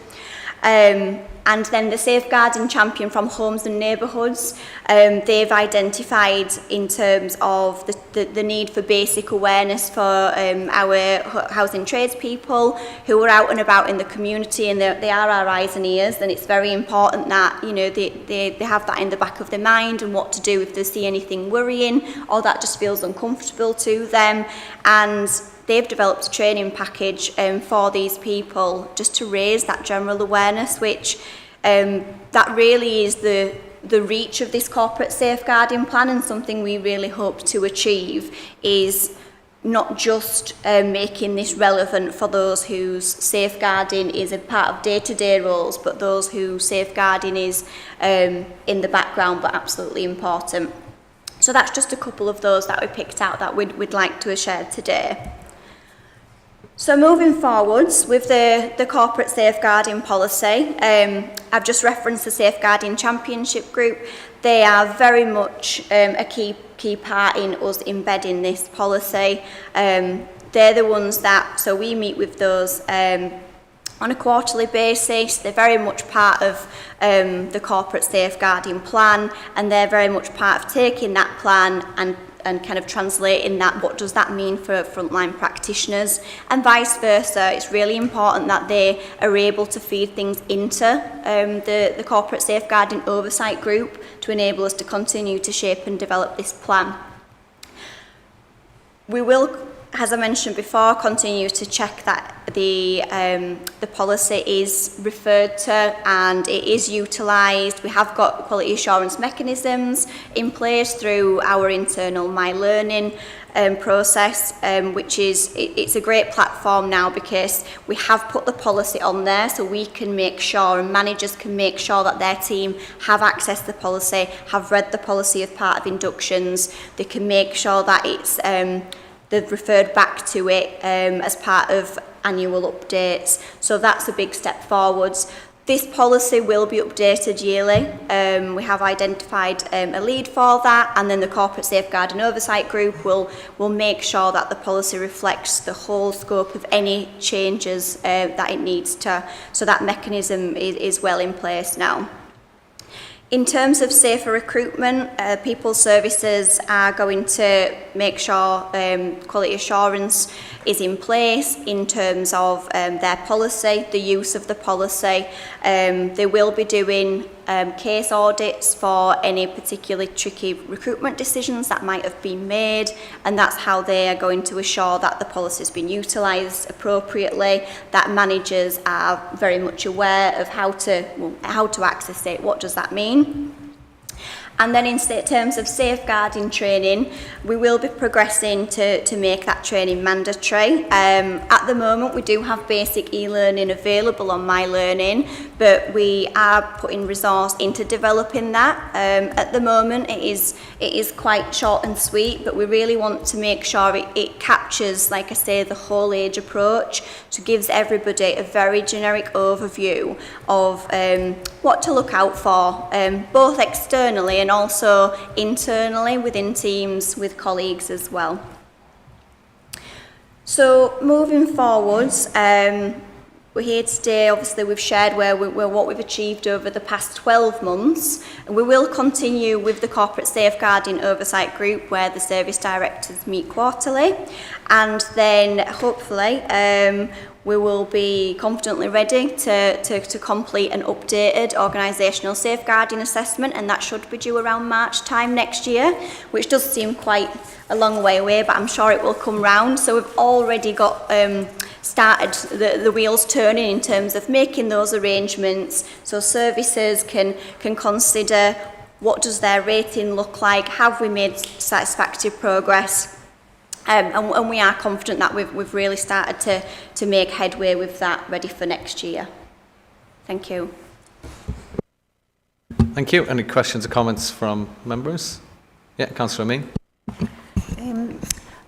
And then the safeguarding champion from homes and neighbourhoods, they've identified in terms of the need for basic awareness for our housing tradespeople who are out and about in the community, and they are our eyes and ears, and it's very important that, you know, they have that in the back of their mind and what to do if they see anything worrying or that just feels uncomfortable to them. And they've developed a training package for these people just to raise that general awareness, which that really is the reach of this corporate safeguarding plan, and something we really hope to achieve is not just making this relevant for those whose safeguarding is a part of day-to-day roles, but those whose safeguarding is in the background but absolutely important. So that's just a couple of those that we picked out that we'd like to share today. So moving forwards with the corporate safeguarding policy, I've just referenced the Safeguarding Championship Group. They are very much a key part in us embedding this policy. They're the ones that, so we meet with those on a quarterly basis. They're very much part of the corporate safeguarding plan, and they're very much part of taking that plan and kind of translating that, what does that mean for frontline practitioners, and vice versa. It's really important that they are able to feed things into the corporate safeguarding oversight group to enable us to continue to shape and develop this plan. We will, as I mentioned before, continue to check that the policy is referred to and it is utilised. We have got quality assurance mechanisms in place through our internal My Learning process, which is, it's a great platform now because we have put the policy on there so we can make sure, and managers can make sure that their team have accessed the policy, have read the policy as part of inductions. They can make sure that it's they've referred back to it as part of annual updates. So that's a big step forwards. This policy will be updated yearly. We have identified a lead for that, and then the Corporate Safeguarding Oversight Group will make sure that the policy reflects the whole scope of any changes that it needs to. So that mechanism is well in place now. In terms of safer recruitment, people services are going to make sure quality assurance is in place in terms of their policy, the use of the policy. They will be doing case audits for any particularly tricky recruitment decisions that might have been made, and that's how they are going to assure that the policy has been utilised appropriately, that managers are very much aware of how to access it. What does that mean? And then in terms of safeguarding training, we will be progressing to make that training mandatory. At the moment, we do have basic e-learning available on My Learning, but we are putting resource into developing that. At the moment, it is quite short and sweet, but we really want to make sure it captures, like I say, the whole age approach, so gives everybody a very generic overview of what to look out for, both externally and also internally within teams with colleagues as well. So moving forwards, we're here today, obviously we've shared what we've achieved over the past 12 months, and we will continue with the Corporate Safeguarding Oversight Group where the service directors meet quarterly, and then hopefully we will be confidently ready to complete an updated organisational safeguarding assessment, and that should be due around March time next year, which does seem quite a long way away, but I'm sure it will come round. So we've already got started the wheels turning in terms of making those arrangements, so services can consider what does their rating look like, have we made satisfactory progress. And we are confident that we've really started to make headway with that, ready for next year. Thank you. Thank you. Any questions or comments from members? Yeah, Councillor Amin.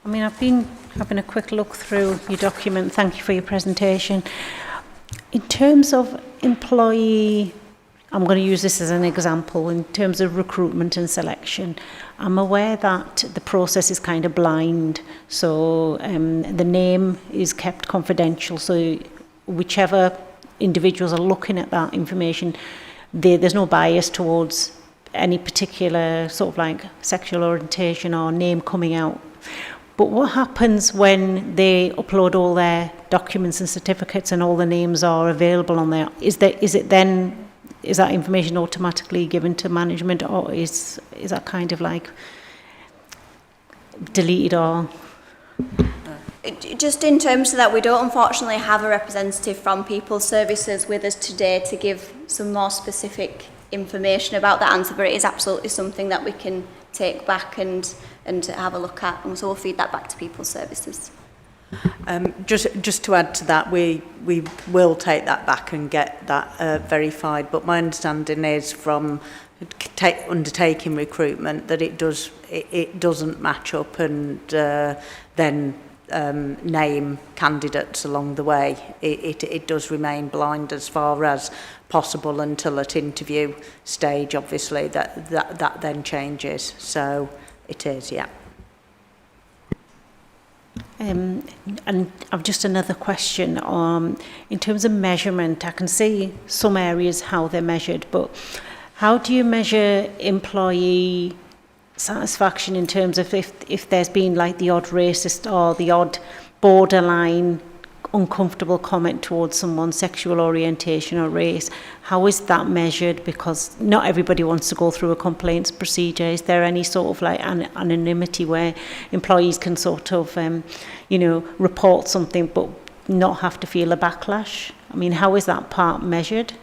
I mean, I've been having a quick look through your document. Thank you for your presentation. In terms of employee, I'm going to use this as an example, in terms of recruitment and selection. I'm aware that the process is kind of blind, so the name is kept confidential, so whichever individuals are looking at that information, there's no bias towards any particular sort of like sexual orientation or name coming out. But what happens when they upload all their documents and certificates and all the names are available on there? Is that information automatically given to management, or is that kind of like deleted or? Just in terms of that, we don't unfortunately have a representative from People Services with us today to give some more specific information about that answer, but it is absolutely something that we can take back and have a look at, and so we'll feed that back to People Services. Just to add to that, we will take that back and get that verified. But my understanding is from undertaking recruitment that it doesn't match up, and then name candidates along the way. It does remain blind as far as possible until at interview stage. Obviously, that then changes. So it is, yeah. And I've just another question. In terms of measurement, I can see some areas how they're measured, but how do you measure employee satisfaction in terms of if there's been like the odd racist or the odd borderline uncomfortable comment towards someone's sexual orientation or race? How is that measured? Because not everybody wants to go through a complaints procedure. Is there any sort of like anonymity where employees can sort of, report something but not have to feel a backlash? I mean, how is that part measured?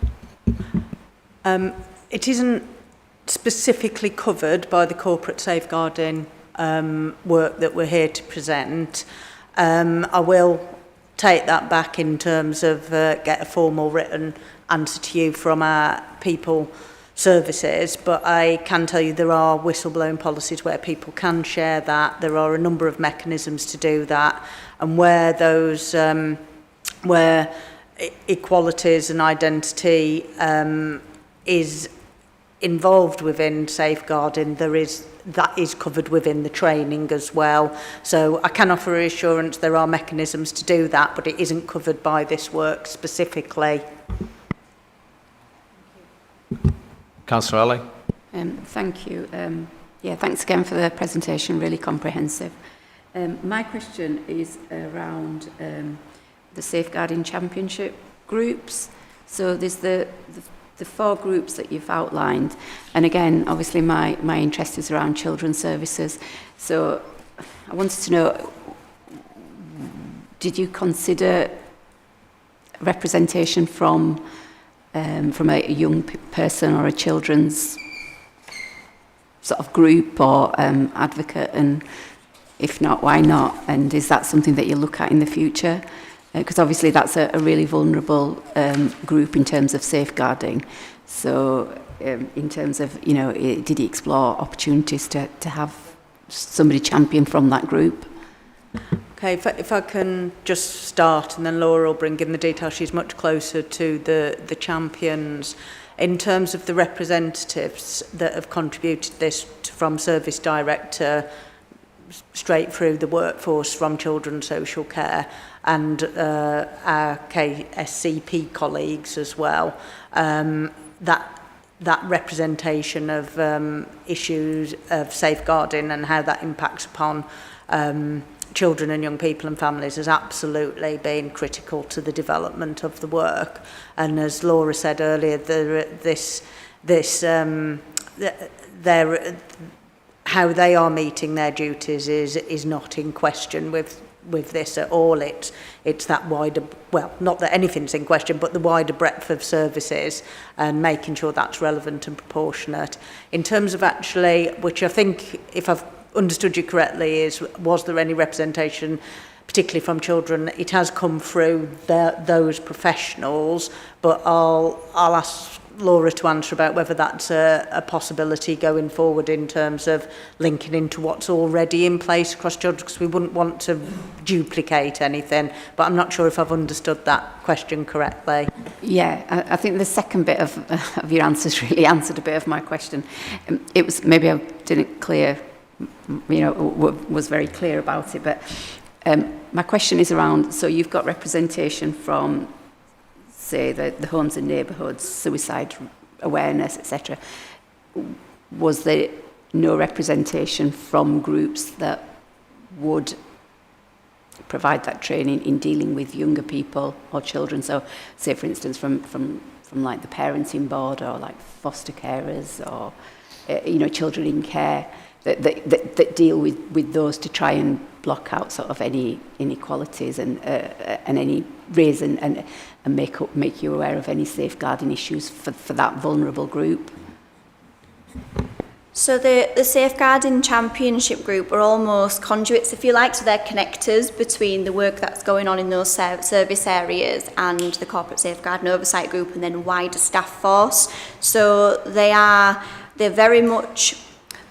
It isn't specifically covered by the corporate safeguarding work that we're here to present. I will take that back in terms of get a formal written answer to you from our People Services, but I can tell you there are whistleblowing policies where people can share that. There are a number of mechanisms to do that, and where those where equalities and identity is involved within safeguarding, that is covered within the training as well. So I can offer reassurance there are mechanisms to do that, but it isn't covered by this work specifically. Councillor Ali. Thank you. Thanks again for the presentation, really comprehensive. My question is around the Safeguarding Championship groups. So there's the 4 groups that you've outlined, and again, obviously my interest is around children's services. So I wanted to know, did you consider representation from a young person or a children's sort of group or advocate, and if not, why not? And is that something that you look at in the future? Because obviously that's a really vulnerable group in terms of safeguarding. So in terms of, did you explore opportunities to have somebody champion from that group? Okay, if I can just start, and then Laura will bring in the details. She's much closer to the champions. In terms of the representatives that have contributed this from service director straight through the workforce from children's social care, and our KSCP colleagues as well, that representation of issues of safeguarding and how that impacts upon children and young people and families has absolutely been critical to the development of the work. And as Laura said earlier, how they are meeting their duties is not in question with this at all. It's that wider, well, not that anything's in question, but the wider breadth of services and making sure that's relevant and proportionate. In terms of actually, which I think, if I've understood you correctly, was there any representation, particularly from children? It has come through those professionals, but I'll ask Laura to answer about whether that's a possibility going forward in terms of linking into what's already in place across children, because we wouldn't want to duplicate anything. But I'm not sure if I've understood that question correctly. Yeah, I think the second bit of your answers really answered a bit of my question. It was, maybe I didn't was very clear about it, but my question is around, so you've got representation from, say, the homes and neighbourhoods, suicide awareness, etc. Was there no representation from groups that would provide that training in dealing with younger people or children? So, say, for instance, from like the parenting board or like foster carers or, children in care that deal with those to try and block out sort of any inequalities and any raise and make you aware of any safeguarding issues for that vulnerable group. So the Safeguarding Championship Group are almost conduits, if you like, so they're connectors between the work that's going on in those service areas and the Corporate Safeguarding Oversight Group and then wider staff force. So they're very much,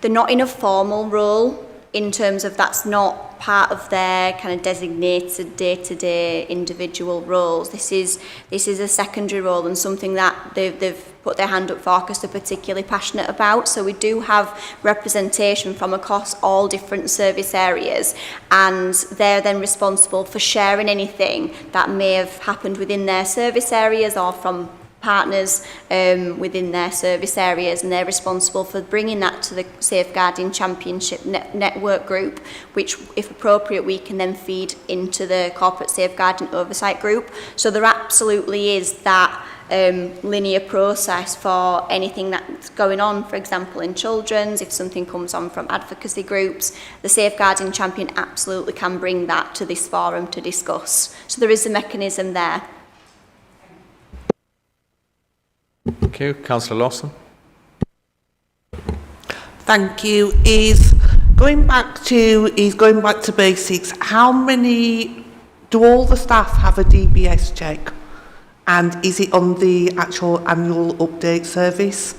they're not in a formal role in terms of that's not part of their kind of designated day-to-day individual roles. This is a secondary role and something that they've put their hand up for because they're particularly passionate about. So we do have representation from across all different service areas, and they're then responsible for sharing anything that may have happened within their service areas or from partners within their service areas, and they're responsible for bringing that to the Safeguarding Championship Network Group, which, if appropriate, we can then feed into the Corporate Safeguarding Oversight Group. So there absolutely is that linear process for anything that's going on, for example, in children's. If something comes on from advocacy groups, the Safeguarding Champion absolutely can bring that to this forum to discuss. So there is a mechanism there. Thank you. Councillor Lawson. Thank you. Is going back to basics, how many, do all the staff have a DBS check? And is it on the actual annual update service?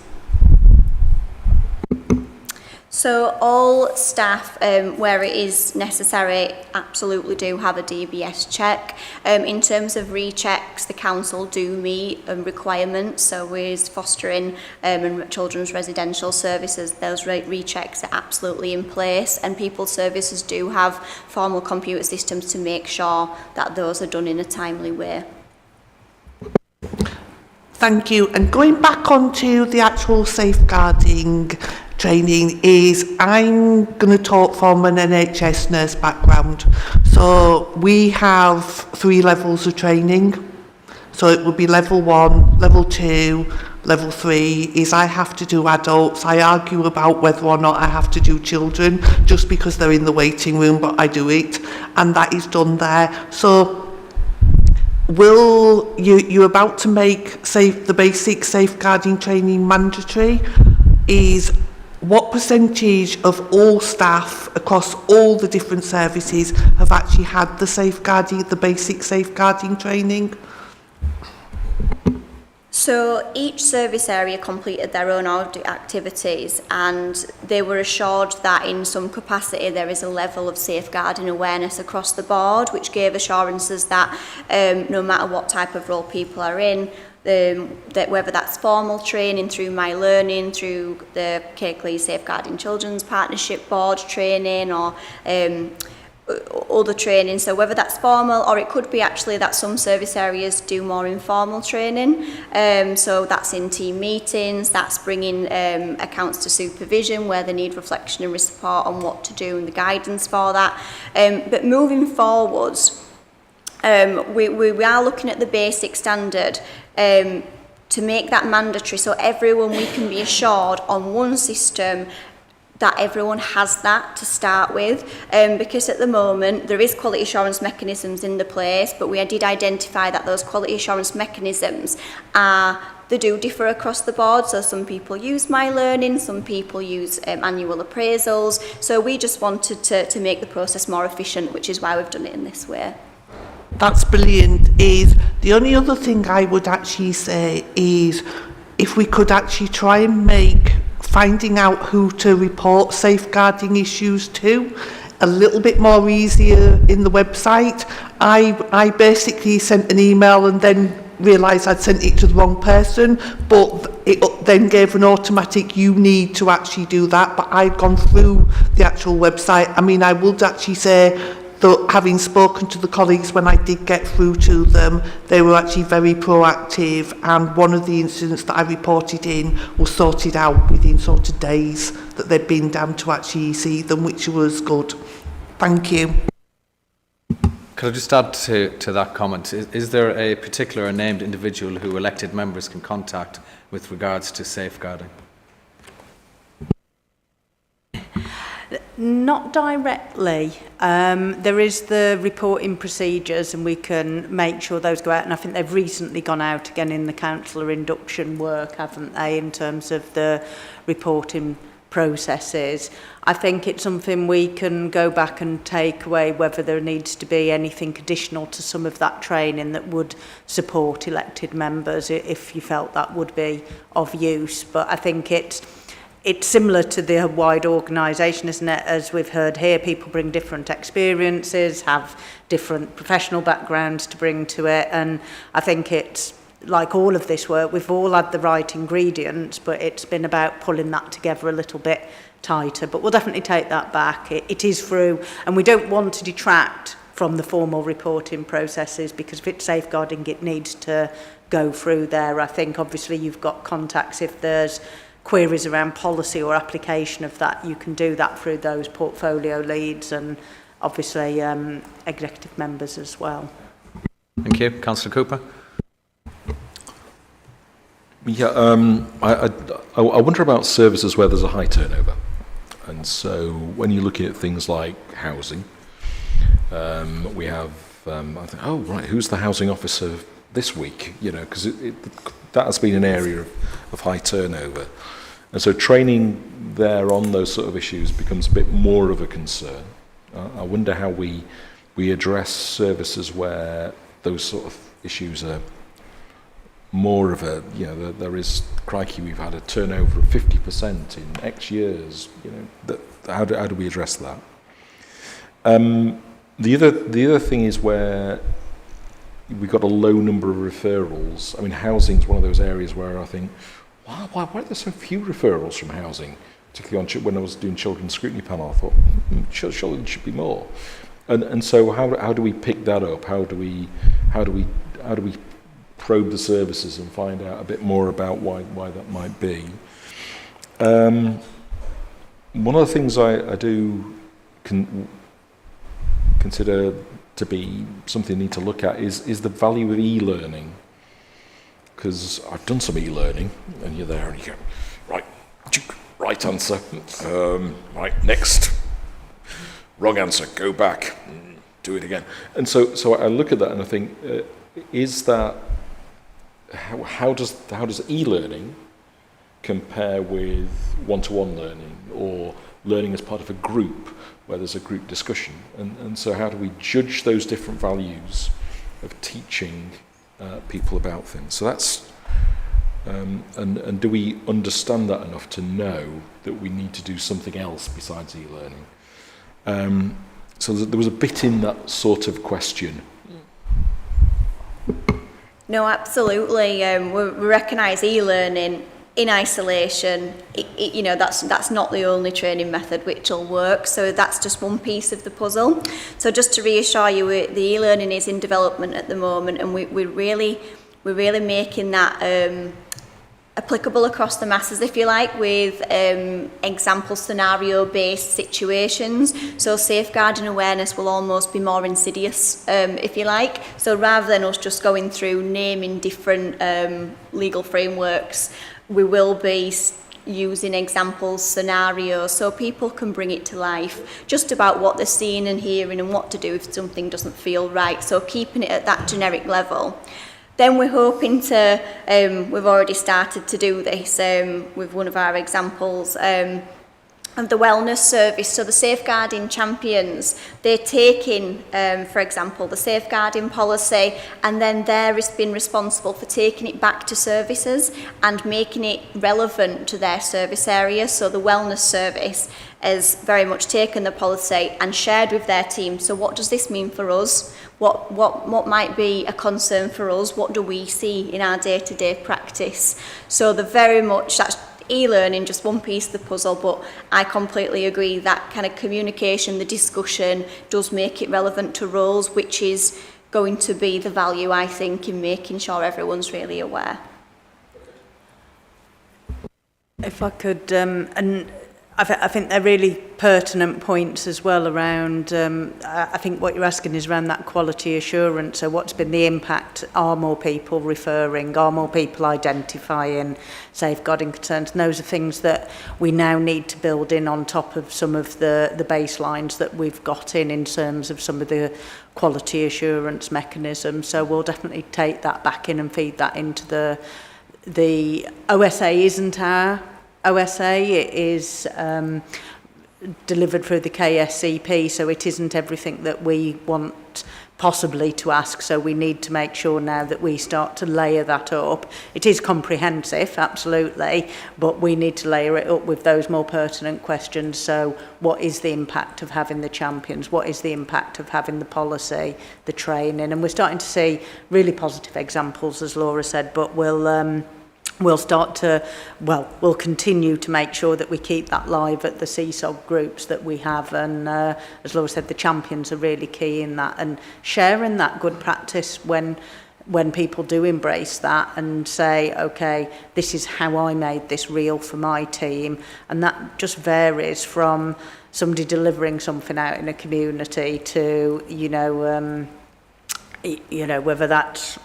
So all staff, where it is necessary, absolutely do have a DBS check. In terms of rechecks, the council do meet requirements. So with fostering and children's residential services, those rechecks are absolutely in place, and people services do have formal computer systems to make sure that those are done in a timely way. Thank you. And going back onto the actual safeguarding training, is I'm going to talk from an NHS nurse background. So we have 3 levels of training. So it would be level 1, level 2, level 3 is I have to do adults. I argue about whether or not I have to do children just because they're in the waiting room, but I do it, and that is done there. So will you're about to make the basic safeguarding training mandatory? Is what percentage of all staff across all the different services have actually had the basic safeguarding training? So each service area completed their own audit activities, and they were assured that in some capacity there is a level of safeguarding awareness across the board, which gave assurances that no matter what type of role people are in, that whether that's formal training through My Learning, through the Kirklees Safeguarding Children's Partnership Board training, or other training, so whether that's formal, or it could be actually that some service areas do more informal training, so that's in team meetings, that's bringing accounts to supervision where they need reflection and support on what to do and the guidance for that. But moving forwards, we are looking at the basic standard to make that mandatory, so everyone, we can be assured on one system that everyone has that to start with, because at the moment there is quality assurance mechanisms in the place, but we did identify that those quality assurance mechanisms they do differ across the board. So some people use My Learning, some people use annual appraisals, so we just wanted to make the process more efficient, which is why we've done it in this way. That's brilliant. Is the only other thing I would actually say is if we could actually try and make finding out who to report safeguarding issues to a little bit more easier in the website. I basically sent an email and then realised I'd sent it to the wrong person, but it then gave an automatic, you need to actually do that, but I'd gone through the actual website. I mean, I would actually say that having spoken to the colleagues when I did get through to them, they were actually very proactive, and one of the incidents that I reported in was sorted out within sort of days that they'd been down to actually see them, which was good. Thank you. Could I just add to that comment? Is there a particular named individual who elected members can contact with regards to safeguarding? Not directly. There is the reporting procedures, and we can make sure those go out, and I think they've recently gone out again in the councillor induction work, haven't they, in terms of the reporting processes. I think it's something we can go back and take away, whether there needs to be anything additional to some of that training that would support elected members, if you felt that would be of use. But I think it's similar to the wide organisation, isn't it? As we've heard here, people bring different experiences, have different professional backgrounds to bring to it, and I think it's like all of this work, we've all had the right ingredients, but it's been about pulling that together a little bit tighter. But we'll definitely take that back. It is through, and we don't want to detract from the formal reporting processes, because if it's safeguarding, it needs to go through there. I think obviously you've got contacts if there's queries around policy or application of that, you can do that through those portfolio leads and obviously executive members as well. Thank you. Councillor Cooper. Yeah, I wonder about services where there's a high turnover. And so when you're looking at things like housing, we have, I think, oh, right, who's the housing officer this week? You know, because that has been an area of high turnover. And so training there on those sort of issues becomes a bit more of a concern. I wonder how we address services where those sort of issues are more of a, you know, there is, crikey, we've had a turnover of 50% in X years, you know, how do we address that? The other thing is where we've got a low number of referrals. I mean, housing is one of those areas where I think, why are there so few referrals from housing? Particularly when I was doing children's scrutiny panel, I thought, surely there should be more. And so how do we pick that up? How do we probe the services and find out a bit more about why that might be? One of the things I do consider to be something I need to look at is the value of e-learning. Because I've done some e-learning, and you're there and you go, right answer, right, next, wrong answer, go back, do it again. And so I look at that and I think, is that, how does e-learning compare with one-to-one learning or learning as part of a group where there's a group discussion? And so how do we judge those different values of teaching people about things? So that's, and do we understand that enough to know that we need to do something else besides e-learning? So there was a bit in that sort of question. No, absolutely. We recognise e-learning in isolation. You know, that's not the only training method which will work. So that's just one piece of the puzzle. So just to reassure you, the e-learning is in development at the moment, and we're really making that applicable across the masses, if you like, with example scenario-based situations. So safeguarding awareness will almost be more insidious, if you like. So rather than us just going through naming different legal frameworks, we will be using examples, scenarios, so people can bring it to life, just about what they're seeing and hearing and what to do if something doesn't feel right. So keeping it at that generic level. Then we're hoping to, we've already started to do this with one of our examples of the wellness service. So the safeguarding champions, they're taking, for example, the safeguarding policy, and then they're been responsible for taking it back to services and making it relevant to their service area. So the wellness service has very much taken the policy and shared with their team. So what does this mean for us? What might be a concern for us? What do we see in our day-to-day practice? So the very much, that's e-learning, just one piece of the puzzle, but I completely agree that kind of communication, the discussion does make it relevant to roles, which is going to be the value, I think, in making sure everyone's really aware. If I could, and I think they're really pertinent points as well around, I think what you're asking is around that quality assurance. So what's been the impact? Are more people referring? Are more people identifying safeguarding concerns? And those are things that we now need to build in on top of some of the baselines that we've got in terms of some of the quality assurance mechanisms. So we'll definitely take that back in and feed that into the OSA isn't our OSA. It is delivered through the KSCP, so it isn't everything that we want possibly to ask, so we need to make sure now that we start to layer that up. It is comprehensive, absolutely, but we need to layer it up with those more pertinent questions. So what is the impact of having the champions? What is the impact of having the policy, the training? And we're starting to see really positive examples, as Laura said, but we'll start to, we'll continue to make sure that we keep that live at the CSOG groups that we have. And as Laura said, the champions are really key in that, and sharing that good practice when people do embrace that and say, okay, this is how I made this real for my team. And that just varies from somebody delivering something out in a community to, whether that's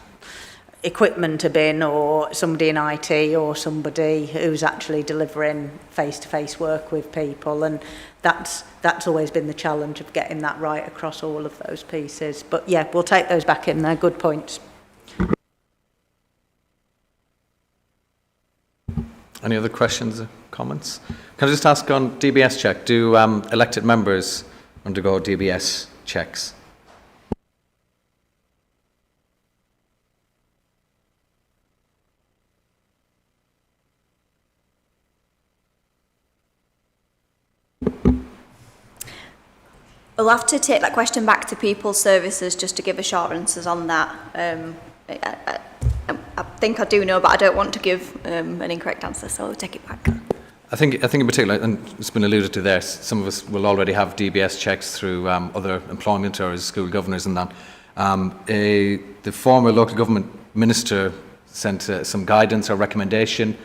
equipment a bin or somebody in IT or somebody who's actually delivering face-to-face work with people, and that's always been the challenge of getting that right across all of those pieces. But yeah, we'll take those back in there. Good points. Any other questions or comments? Can I just ask on DBS check, do elected members undergo DBS checks? We'll have to take that question back to People Services just to give assurances on that. I think I do know, but I don't want to give an incorrect answer, so I'll take it back. I think in particular, and it's been alluded to there, some of us will already have DBS checks through other employment or as school governors and that. The former local government minister sent some guidance or recommendation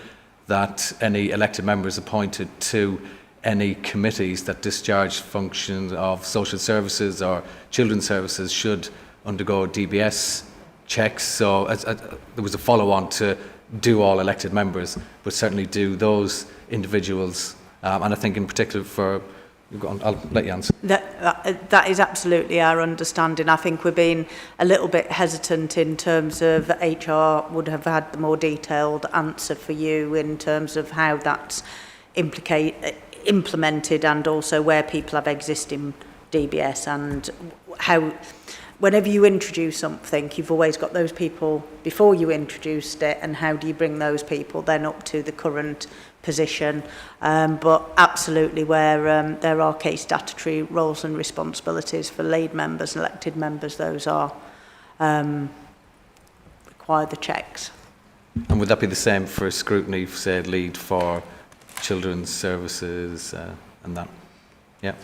that any elected members appointed to any committees that discharge functions of social services or children's services should undergo DBS checks. So there was a follow-on to do all elected members, but certainly do those individuals. And I think in particular for, I'll let you answer. That is absolutely our understanding. I think we're being a little bit hesitant in terms of HR would have had the more detailed answer for you in terms of how that's implemented, and also where people have existing DBS, and how whenever you introduce something, you've always got those people before you introduced it, and how do you bring those people then up to the current position. But absolutely where there are key statutory roles and responsibilities for lead members and elected members, those are require the checks. And would that be the same for scrutiny, say, lead for children's services and that? Yeah.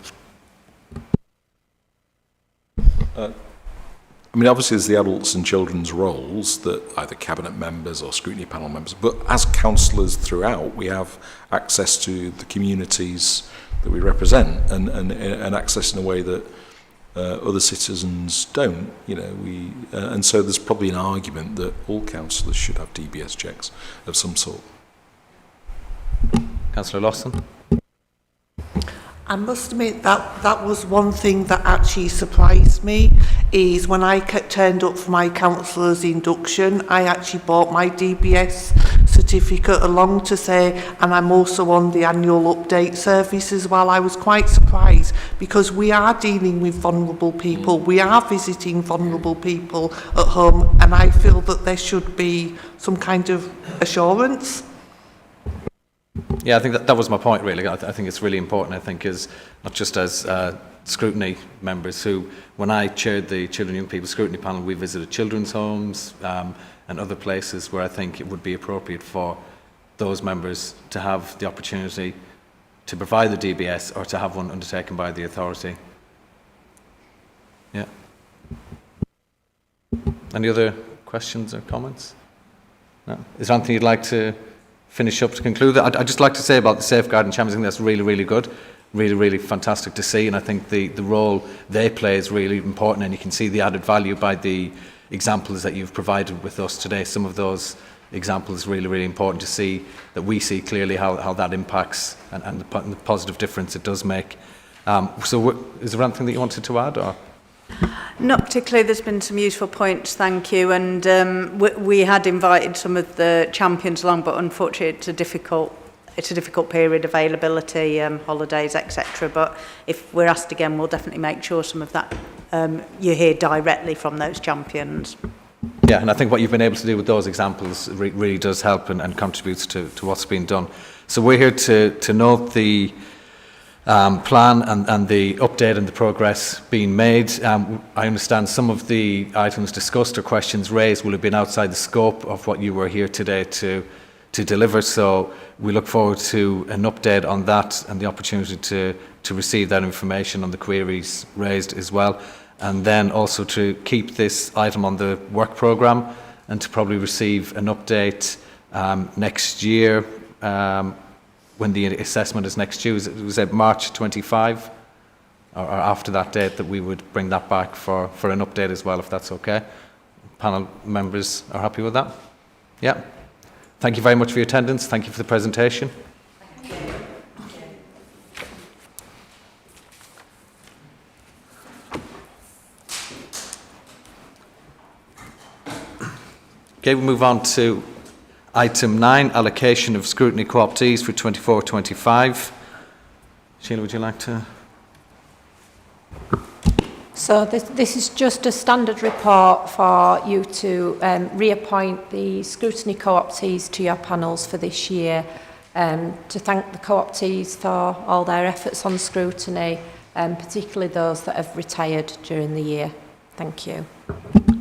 I mean, obviously there's the adults and children's roles that either cabinet members or scrutiny panel members, but as councillors throughout, we have access to the communities that we represent, and access in a way that other citizens don't. And so there's probably an argument that all councillors should have DBS checks of some sort. Councillor Lawson. I must admit that was one thing that actually surprised me, is when I turned up for my councillor's induction, I actually bought my DBS certificate along to say, and I'm also on the annual update service as well. I was quite surprised, because we are dealing with vulnerable people, we are visiting vulnerable people at home, and I feel that there should be some kind of assurance. Yeah, I think that was my point, really. I think it's really important, I think, is not just as scrutiny members who, when I chaired the Children and Young People Scrutiny Panel, we visited children's homes and other places where I think it would be appropriate for those members to have the opportunity to provide the DBS or to have one undertaken by the authority. Yeah. Any other questions or comments? No? Is there anything you'd like to finish up to conclude? I'd just like to say about the safeguarding champions, I think that's really, really good. Really, really fantastic to see, and I think the role they play is really important, and you can see the added value by the examples that you've provided with us today. Some of those examples really, really important to see, that we see clearly how that impacts and the positive difference it does make. So is there anything that you wanted to add? Or? Not particularly. There's been some useful points, thank you. And we had invited some of the champions along, but unfortunately it's a difficult it's a difficult period, availability, holidays, etc. But if we're asked again, we'll definitely make sure some of that you hear directly from those champions. Yeah, and I think what you've been able to do with those examples really does help and contributes to what's been done. So we're here to note the plan and the update and the progress being made. I understand some of the items discussed or questions raised will have been outside the scope of what you were here today to deliver, so we look forward to an update on that and the opportunity to receive that information on the queries raised as well, and then also to keep this item on the work programme and to probably receive an update next year when the assessment is next due. Was it March 25 or after that date that we would bring that back for an update as well, if that's okay? Panel members are happy with that? Yeah. Thank you very much for your attendance. Thank you for the presentation. Okay, we move on to item 9, allocation of scrutiny co-optees for 24-25. Sheila, would you like to? So this is just a standard report for you to reappoint the scrutiny co-optees to your panels for this year, to thank the co-optees for all their efforts on scrutiny, particularly those that have retired during the year. Thank you.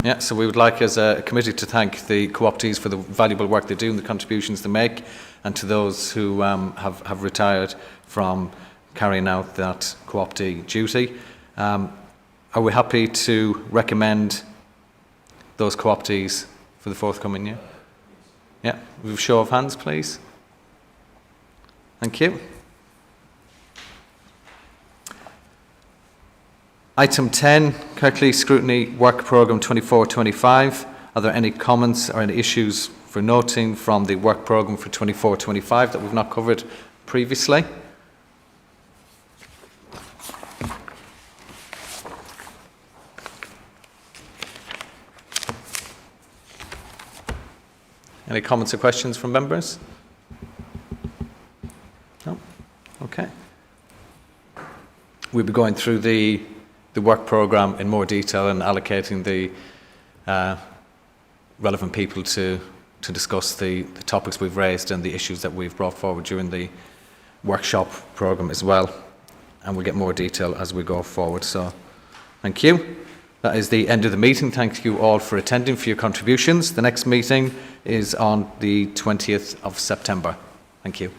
Yeah, so we would like as a committee to thank the co-optees for the valuable work they do and the contributions they make, and to those who have retired from carrying out that co-optee duty. Are we happy to recommend those co-optees for the forthcoming year? Yeah, with a show of hands, please. Thank you. Item 10, Kirklees Scrutiny Work Programme 24-25. Are there any comments or any issues for noting from the work programme for 24-25 that we've not covered previously? Any comments or questions from members? No? Okay. We'll be going through the work programme in more detail and allocating the relevant people to discuss the topics we've raised and the issues that we've brought forward during the workshop programme as well. And we'll get more detail as we go forward. So, thank you. That is the end of the meeting. Thank you all for attending, for your contributions. The next meeting is on the 20th of September. Thank you.